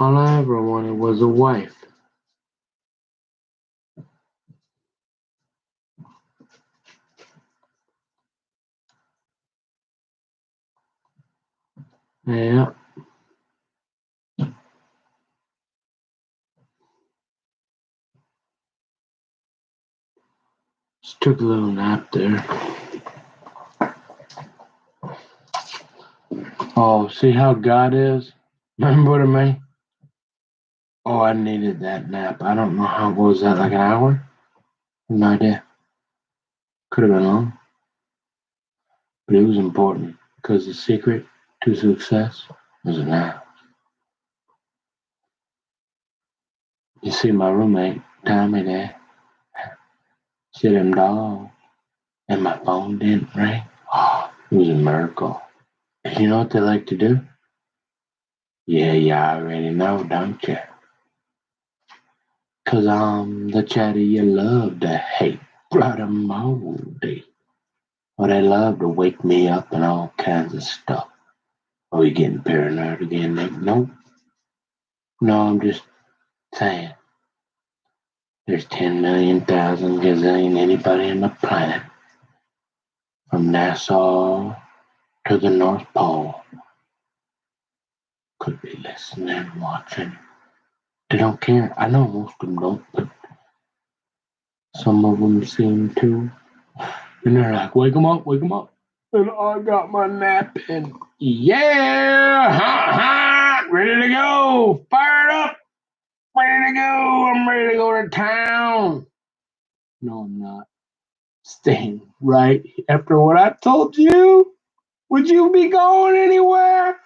all I ever wanted was a wife. Yeah, just took a little nap there. Oh, see how God is? Remember what I mean? Oh, I needed that nap. I don't know how, what was that, like an hour? No idea. Could have been long. But it was important because the secret to success was a nap. You see, my roommate, Tommy there, shit him dog, and my phone didn't ring. Oh, it was a miracle. And you know what they like to do? Yeah, you already know, don't you? 'Cause I'm the chatty you love to hate, brother moldy. Well, they love to wake me up and all kinds of stuff. Are we getting paranoid again, Nick? Nope. No, I'm just saying. There's 10 million thousand gazillion anybody on the planet, from Nassau to the North Pole, could be listening, watching, They don't care. I know most of them don't, but some of them seem to. And they're like, wake them up, wake them up. And I got my nap in. Yeah, ready to go. Fired up, ready to go. I'm ready to go to town. No, I'm not. Staying right after what I told you. Would you be going anywhere?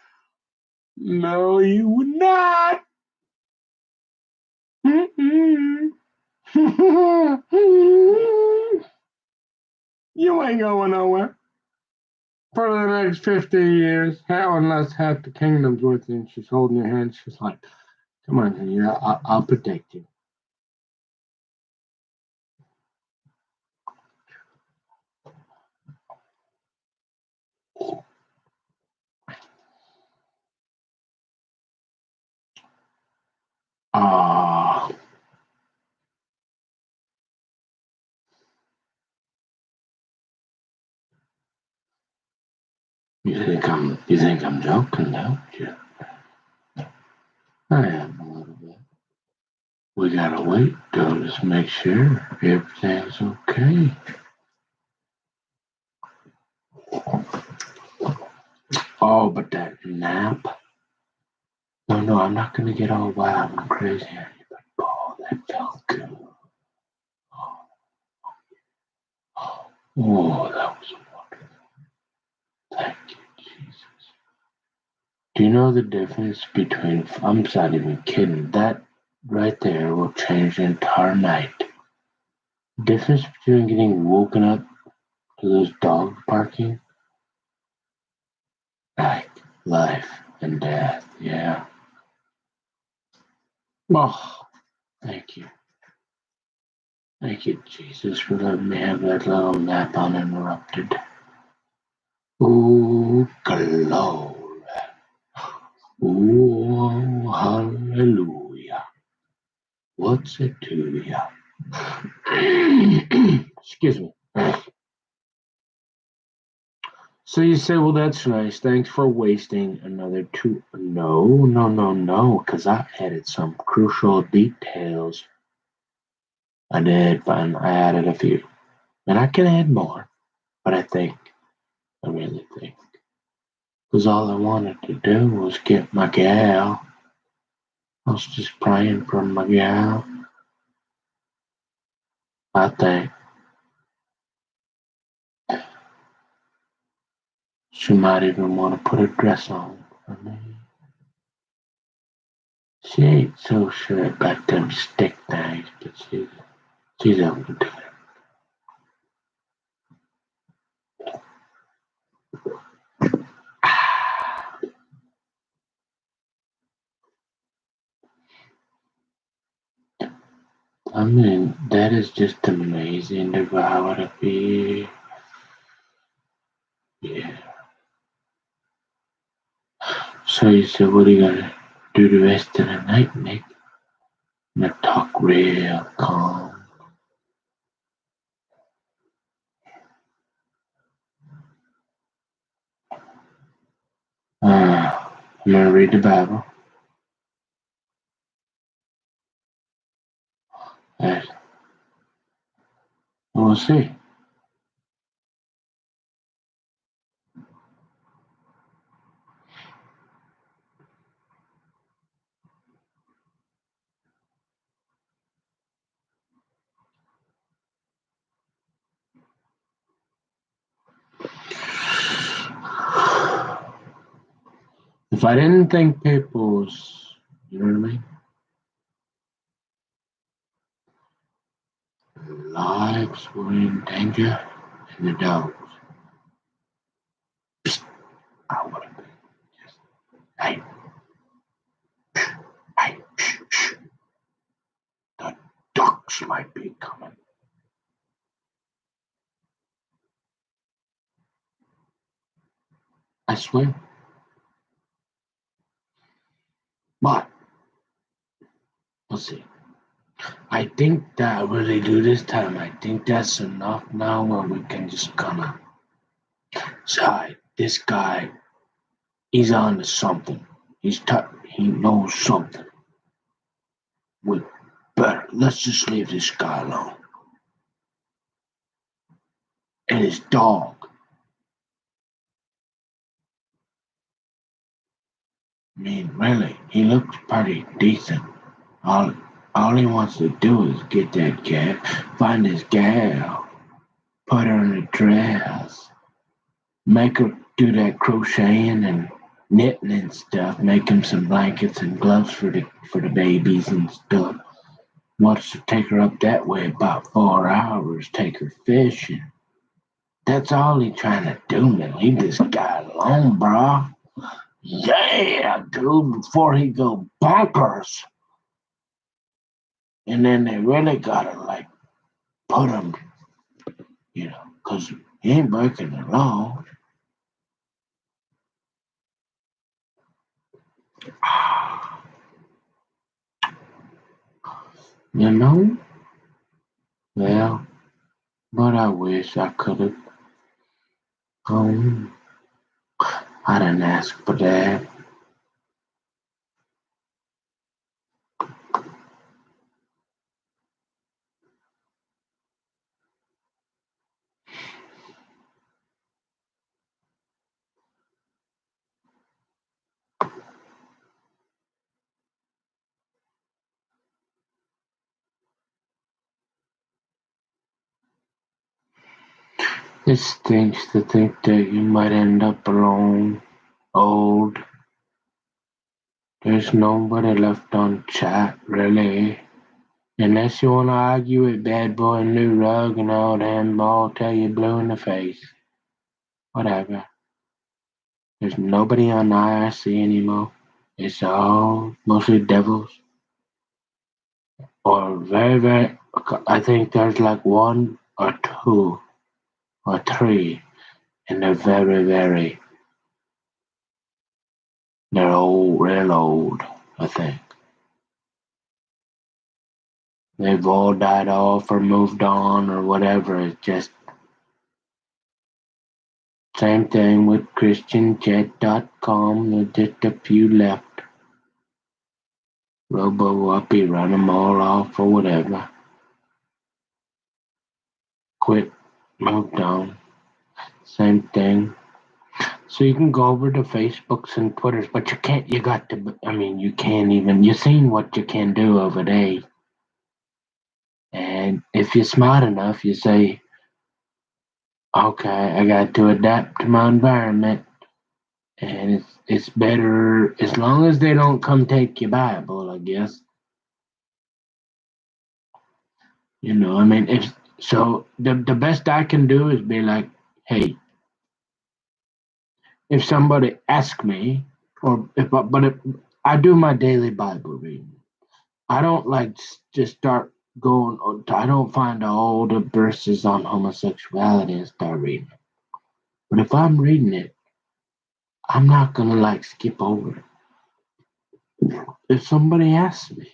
No, you would not. You ain't going nowhere for the next 50 years. Hell, unless half the kingdom's with you and she's holding your hand. She's like, come on, honey, I'll protect you. Ah, you think I'm joking, don't you? I am a little bit. We gotta wait though, just make sure everything's okay. Oh, but that nap. No, I'm not gonna get all wild and crazy on you, but oh, that felt good. Oh, that was wonderful. Thank you, Jesus. Do you know the difference between, I'm not even kidding, that right there will change the entire night. The difference between getting woken up to those dogs barking, like life and death, yeah. Oh, thank you. Thank you, Jesus, for letting me have that little nap uninterrupted. Oh, glory. Oh, hallelujah. What's it to ya? Excuse me. So you say, well, that's nice. Thanks for wasting another two. No, because I added some crucial details. I did, and I added a few. And I can add more, but I really think, because all I wanted to do was get my gal. I was just praying for my gal. I think she might even want to put a dress on for me. She ain't so sure about them stick things, but she's able to do it. I mean, that is just amazing to how to be. Yeah. So you said, what are you gonna do the rest of the night, Nick? I'm gonna talk real calm. I'm gonna read the Bible. And we'll see. If I didn't think people was, you know what I mean? Lives were in danger and the dogs. I would have been just, hey, hey, shh. The ducks might be coming. I swear. But we'll see. I think that I really do this time. I think that's enough now where we can just kind of say, this guy, he's on to something. He knows something. let's just leave this guy alone. And his dog. I mean, really, he looks pretty decent. All, all he wants to do is get that gal, find his gal, put her in a dress, make her do that crocheting and knitting and stuff, make him some blankets and gloves for the babies and stuff. Wants to take her up that way about 4 hours, take her fishing. That's all he trying to do, man. Leave this guy alone, bro. Yeah, dude, before he go bonkers. And then they really gotta like put him, cause he ain't breaking the law. You know? Well, but I wish I could have. Um, I didn't ask for that. It stinks to think that you might end up alone, old. There's nobody left on chat, really. Unless you want to argue with Bad Boy and New Rug and all them all tell you blue in the face. Whatever. There's nobody on IRC anymore. It's all mostly devils. Or very, I think there's like one or two or three, and they're old, real old, I think. They've all died off or moved on or whatever. It's just same thing with ChristianChat.com. There's just a few left. Robo Uppy run them all off or whatever. Quit, moved on. Same thing. So you can go over to Facebooks and Twitters, but you can't, you can't even, you've seen what you can do over there. And if you're smart enough, you say, okay, I got to adapt to my environment. And it's better, as long as they don't come take your Bible, I guess. If so, the best I can do is be like, hey, if somebody asks me, or if I do my daily Bible reading. I don't like just start going. I don't find all the verses on homosexuality and start reading it. But if I'm reading it, I'm not gonna like skip over it. If somebody asks me,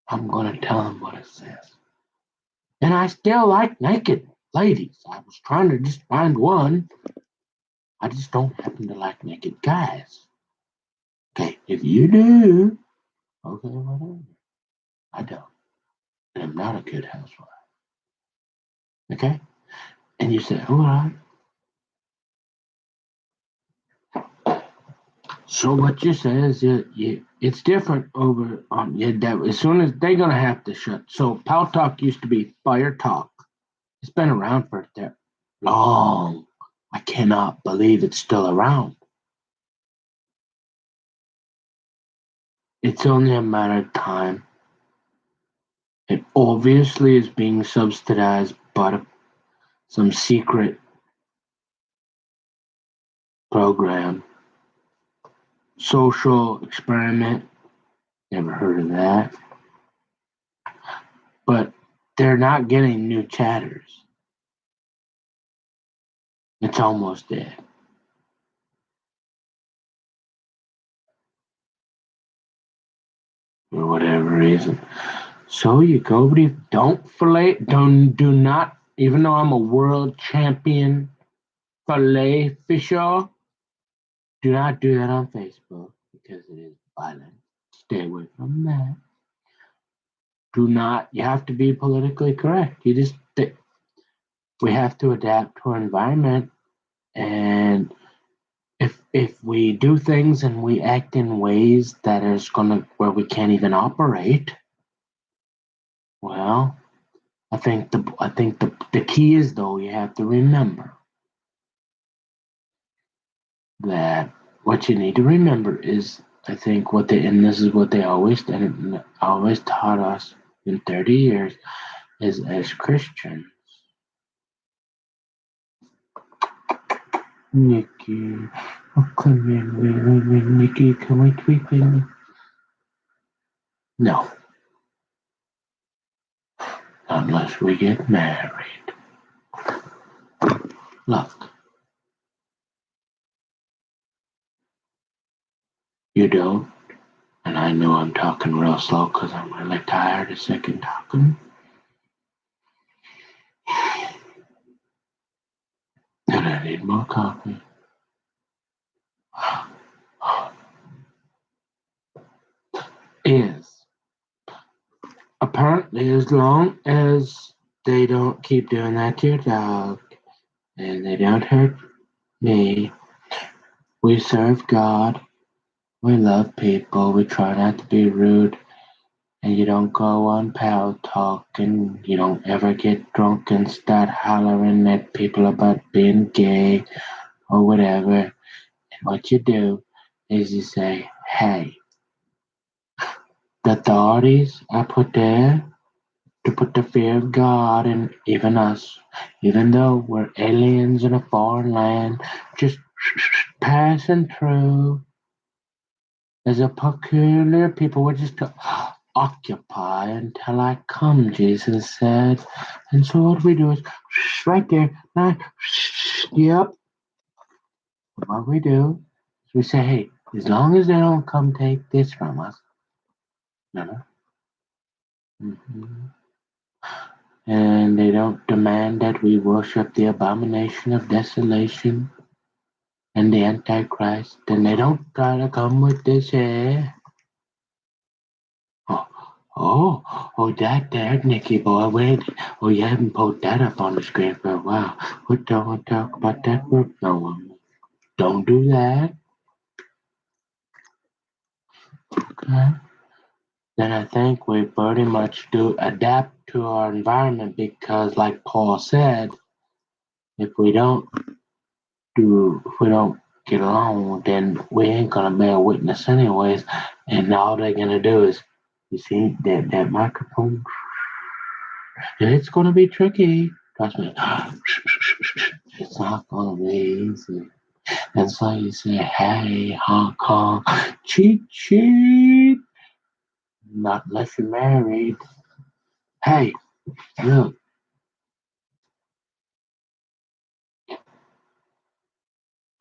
I'm gonna tell them what it says. And I still like naked ladies. I was trying to just find one. I just don't happen to like naked guys. Okay, if you do, okay, whatever. I don't. And I'm not a good housewife. Okay? And you say, all right. So what you say is it's different over on that as soon as they're gonna have to shut. So Pal Talk used to be Fire Talk. It's been around for that long. I cannot believe it's still around. It's only a matter of time. It obviously is being subsidized by some secret program. Social experiment. Never heard of that. But they're not getting new chatters. It's almost dead. For whatever reason. So you go, but do not, even though I'm a world champion fillet fisher, do not do that on Facebook because it is violent. Stay away from that. you have to be politically correct. We have to adapt to our environment, and if we do things and we act in ways that is gonna where we can't even operate, well, I think the key is, though, you have to remember that what you need to remember is, I think and this is what they always taught us in 30 years, is as Christians. Nikki, oh, come in, Nikki, can we tweet with me? No, unless we get married. Look, you don't, and I know I'm talking real slow because I'm really tired of second talking. And I need more coffee. Is apparently, as long as they don't keep doing that to your dog and they don't hurt me, we serve God, we love people, we try not to be rude, and you don't go on pal talk, and you don't ever get drunk and start hollering at people about being gay or whatever. And what you do is you say, hey, the authorities are put there to put the fear of God in even us, even though we're aliens in a foreign land, just passing through. As a peculiar people, we're just to occupy until I come, Jesus said. And so what we do is right there, yep. What we do is we say, hey, as long as they don't come take this from us, remember? Mm-hmm. And they don't demand that we worship the abomination of desolation and the Antichrist, and they don't try to come with this here. Oh, that there, Nicky boy, wait. Oh, you haven't put that up on the screen for a while. We don't want to talk about that group. No, don't do that. Okay. Then I think we pretty much do adapt to our environment because, like Paul said, if we don't get along, then we ain't gonna bear witness anyways. And all they're gonna do is, you see that microphone, and it's gonna be tricky. Trust me, it's not gonna be easy. And so you say, hey, Hong Kong, cheat, cheat. Not unless you're married. Hey, look,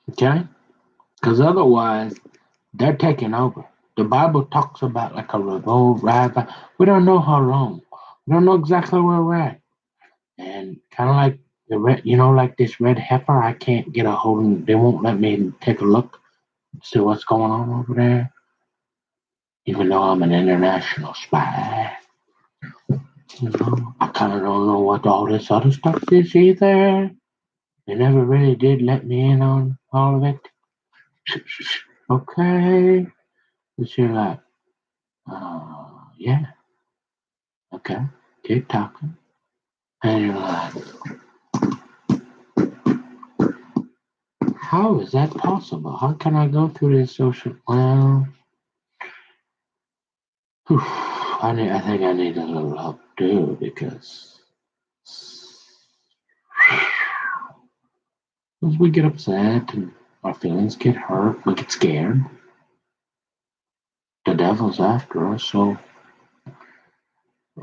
okay? Because otherwise, they're taking over. The Bible talks about like a revolt, rabbi. We don't know how long. We don't know exactly where we're at. And kind of like like this red heifer, I can't get a hold of. They won't let me take a look, see what's going on over there, even though I'm an international spy. I kind of don't know what all this other stuff is either. They never really did let me in on all of it. Okay. But you're like, yeah, okay, keep talking. And you're like, how is that possible? How can I go through this social? Well, I think I need a little help too because we get upset and our feelings get hurt, we get scared. The devil's after us, so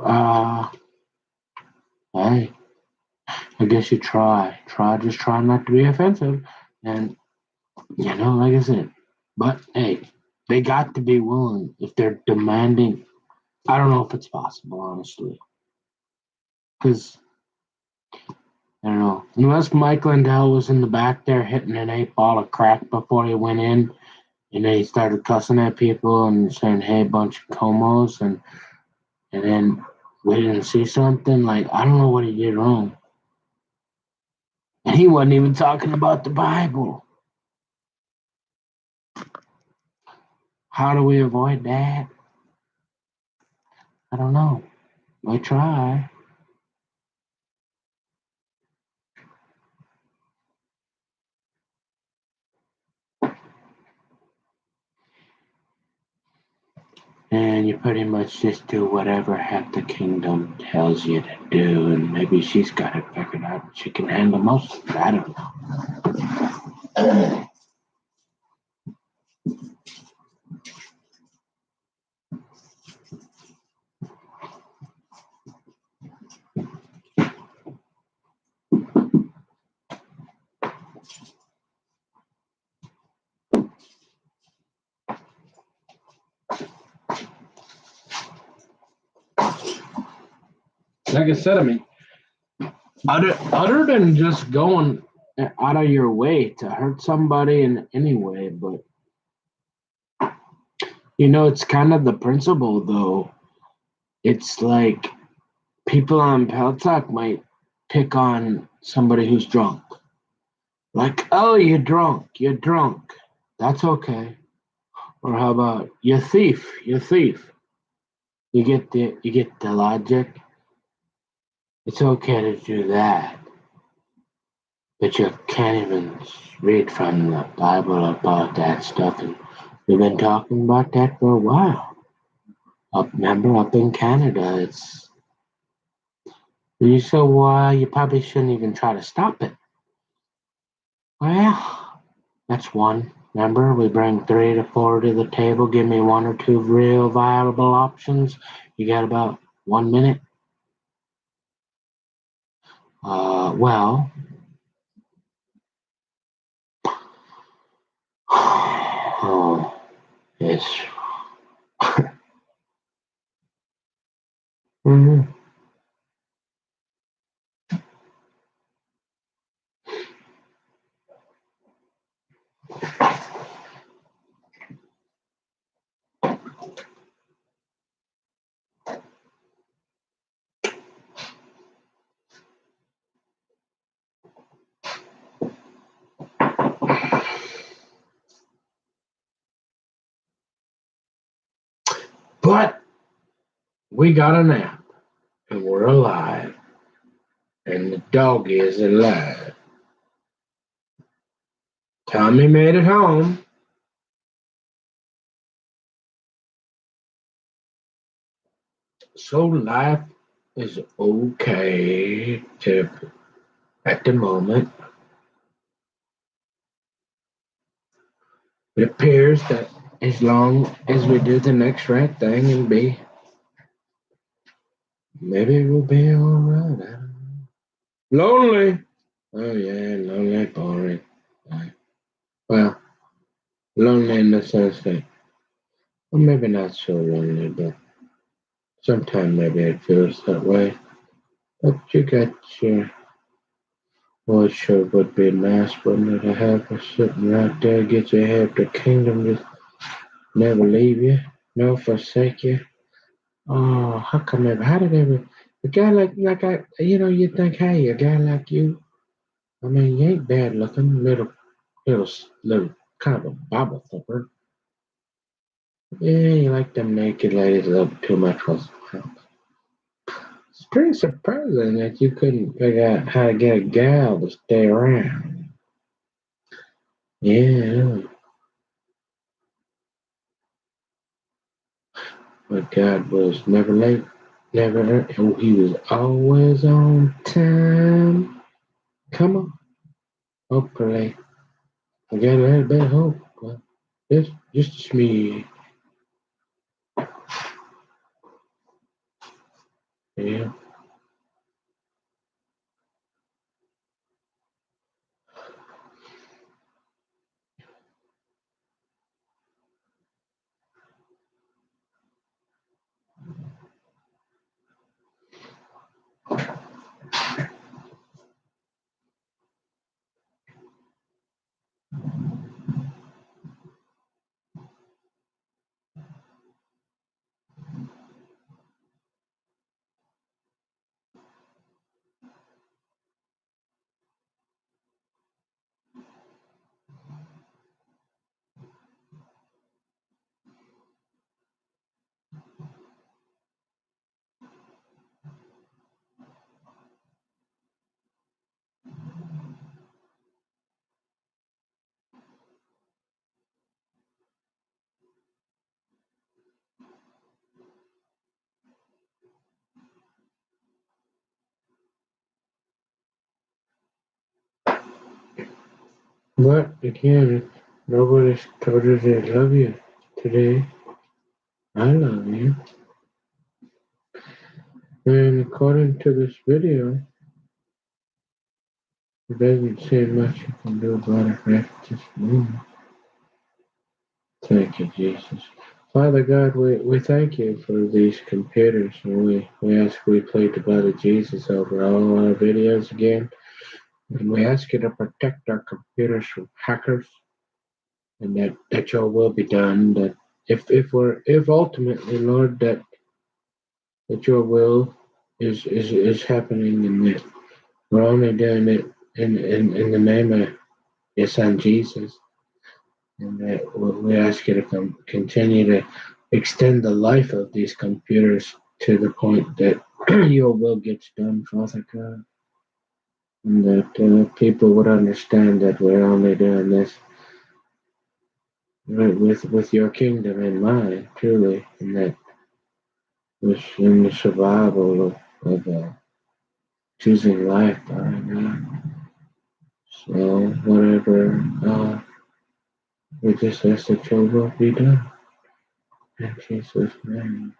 uh, hey, I guess you just try not to be offensive, and like I said, but hey, they got to be willing if they're demanding. I don't know if it's possible, honestly, because I don't know. Unless Mike Lindell was in the back there hitting an 8 ball of crack before he went in, and then he started cussing at people and saying, "Hey, bunch of comos," and then we didn't see something. Like, I don't know what he did wrong. And he wasn't even talking about the Bible. How do we avoid that? I don't know. We try. And you pretty much just do whatever half the kingdom tells you to do, and maybe she's got it figured out. She can handle most of it. I don't know. Like I said, I mean, other than just going out of your way to hurt somebody in any way, but it's kind of the principle, though. It's like people on Peltalk might pick on somebody who's drunk. Like, oh, you're drunk. That's okay. Or how about you thief, you thief. You get the logic. It's okay to do that, but you can't even read from the Bible about that stuff. And we've been talking about that for a while. Remember, up in Canada, it's you say, well, you probably shouldn't even try to stop it. Well, that's one. Remember, we bring 3 to 4 to the table. Give me 1 or 2 real viable options. You got about 1 minute. Well, oh, it's. Mhm. But we got a nap, and we're alive, and the dog is alive. Tommy made it home. So life is okay at the moment. It appears that as long as we do the next right thing and be, maybe we'll be all right. I don't know. Lonely. Oh yeah, lonely, boring. Right. Well, lonely in the sense that, well, maybe not so lonely, but sometimes maybe it feels that way. But you got your, well, it sure would be nice, wouldn't it, to have her sitting right there, get you half the kingdom, just never leave you, no forsake you. Oh, how come ever? How did ever? A guy like I, you think, hey, a guy like you, I mean, you ain't bad looking, little kind of a Bible thumper. Yeah, you like them naked ladies a little too much once in a while. It's pretty surprising that you couldn't figure out how to get a gal to stay around. Yeah, but God was never late, never early. Oh, he was always on time. Come on, hopefully. I got a little bit of hope. Well, just a smidge. Yeah. But again, nobody's told you they love you today. I love you. And according to this video, it doesn't say much you can do about it right at this moment. Thank you, Jesus. Father God, we thank you for these computers, and we ask we plead the blood of Jesus over all our videos again. And we ask you to protect our computers from hackers, and that your will be done. That if ultimately, Lord, that your will is happening, and that we're only doing it in the name of your son Jesus, and that we ask you to continue to extend the life of these computers to the point that your will gets done, Father God, and that people would understand that we're only doing this with your kingdom in mind, truly, and that was in the survival of choosing life, Father God. So whatever, we just ask that your will be done in Jesus' name.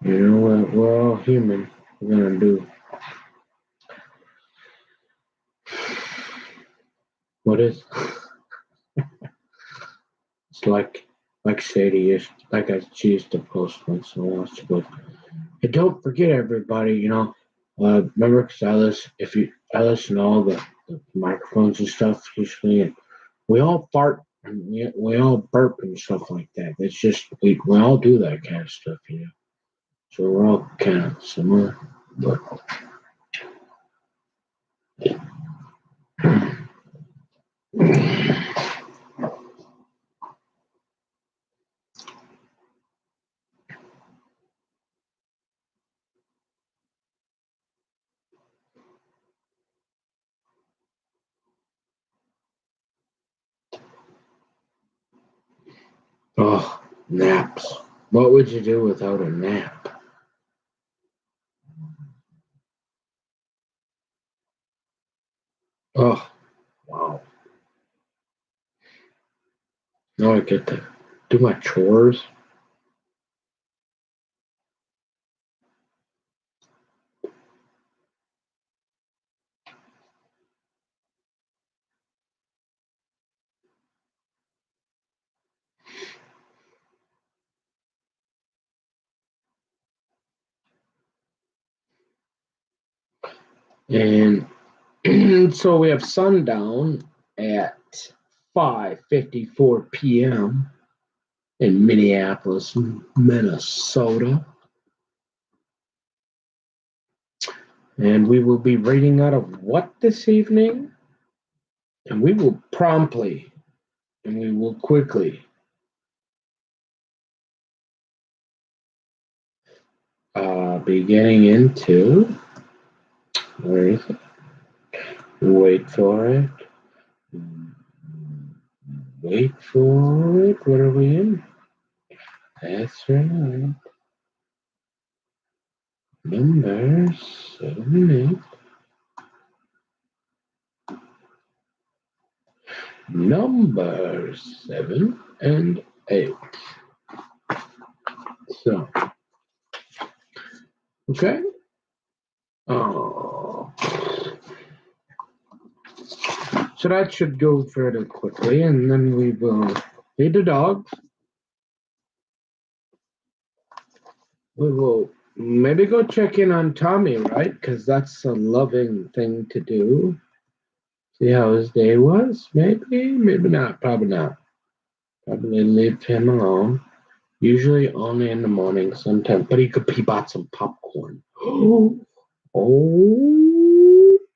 You know what? We're all human. We're gonna do what is. It's like Sadie is like she used to post once in a while. She goes, "Hey, don't forget everybody. Remember, because I listen to all the microphones and stuff usually, and we all fart and we all burp and stuff like that. It's just we all do that kind of stuff, you know. So we're all kind of similar, but." Oh, naps. What would you do without a nap? Oh, wow. Now I get to do my chores. And so we have sundown at 5:54 p.m. in Minneapolis, Minnesota. And we will be reading out of what this evening? And we will promptly and we will quickly be getting into, where is it? Wait for it. Wait for it. What are we in? That's right. Number 7 Number 7 and 8. So, okay. Oh. So that should go fairly quickly, and then we will feed the dogs. We will maybe go check in on Tommy, right? Because that's a loving thing to do. See how his day was? Maybe, maybe not. Probably not. Probably leave him alone. Usually only in the morning sometimes. But he bought some popcorn. Oh,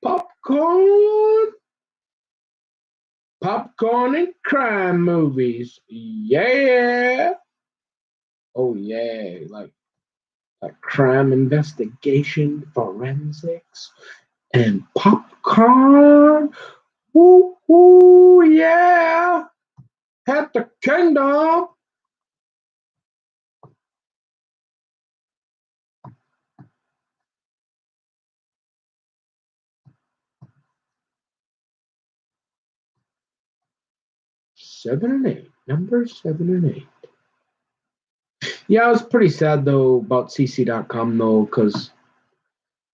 popcorn! Popcorn and crime movies. Yeah. Oh yeah, like crime investigation, forensics, and popcorn. Woo woo yeah. At the kingdom. 7 and 8. Number 7 and 8. Yeah, I was pretty sad though about CC.com though, because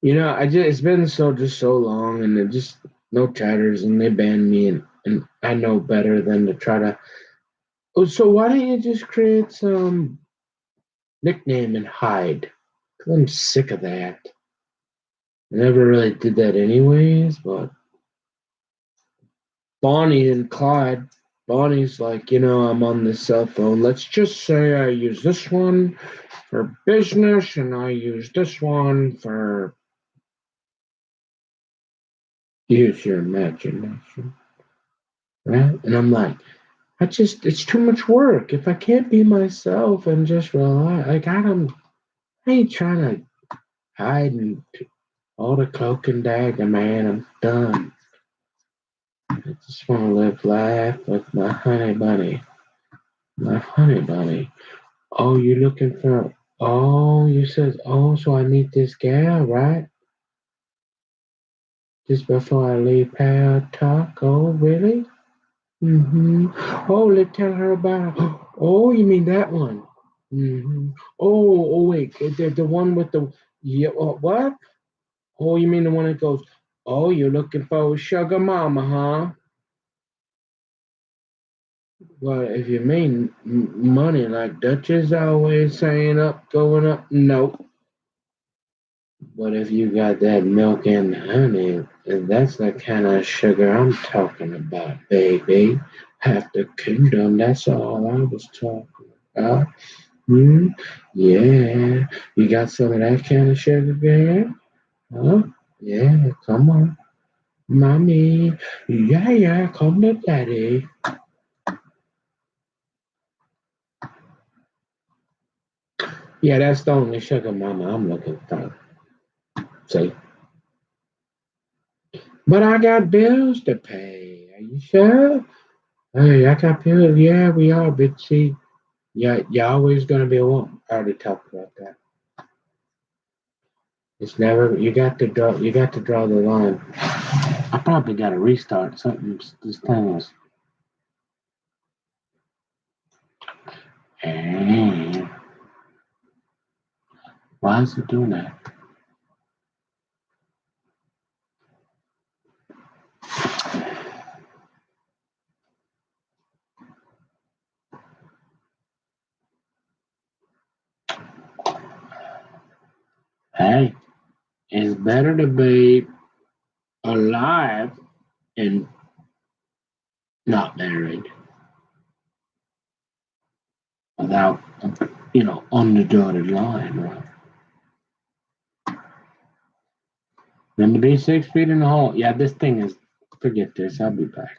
it's been so long, and it just no chatters, and they banned me, and I know better than to try to. Oh, so why don't you just create some nickname and hide? 'Cause I'm sick of that. I never really did that anyways, but Bonnie and Clyde. Bonnie's like, I'm on this cell phone. Let's just say I use this one for business, and I use this one for use your imagination. Right? And I'm like, it's too much work. If I can't be myself and just rely, I ain't trying to hide and all the cloak and dagger, man. I'm done. I just want to live life with my honey bunny. My honey bunny. Oh, you looking for, you said, so I meet this gal, right? Just before I leave Pal Talk. Oh, really? Mm-hmm. Oh, let's tell her about it. Oh, you mean that one? Mm-hmm. Wait, the one with the, yeah, what? Oh, you mean the one that goes, oh, you're looking for a sugar mama, huh? Well, if you mean money, like Dutch is always saying going up, nope. But if you got that milk and honey, and that's the kind of sugar I'm talking about, baby. Half the kingdom, that's all I was talking about. Hmm? Yeah. You got some of that kind of sugar, girl? Huh? Yeah, come on. Mommy. Yeah, come to daddy. Yeah, that's the only sugar mama I'm looking for. See? But I got bills to pay. Are you sure? Hey, I got bills. Yeah, we are, but see, yeah, you're always gonna be a woman. I already talked about that. It's never you got to draw the line. I probably gotta restart something. This thing is hey, why is it doing that? Hey, it's better to be alive and not married without on the dotted line, right? Then to be 6 feet in the hole. Yeah, this thing is forget this. I'll be back.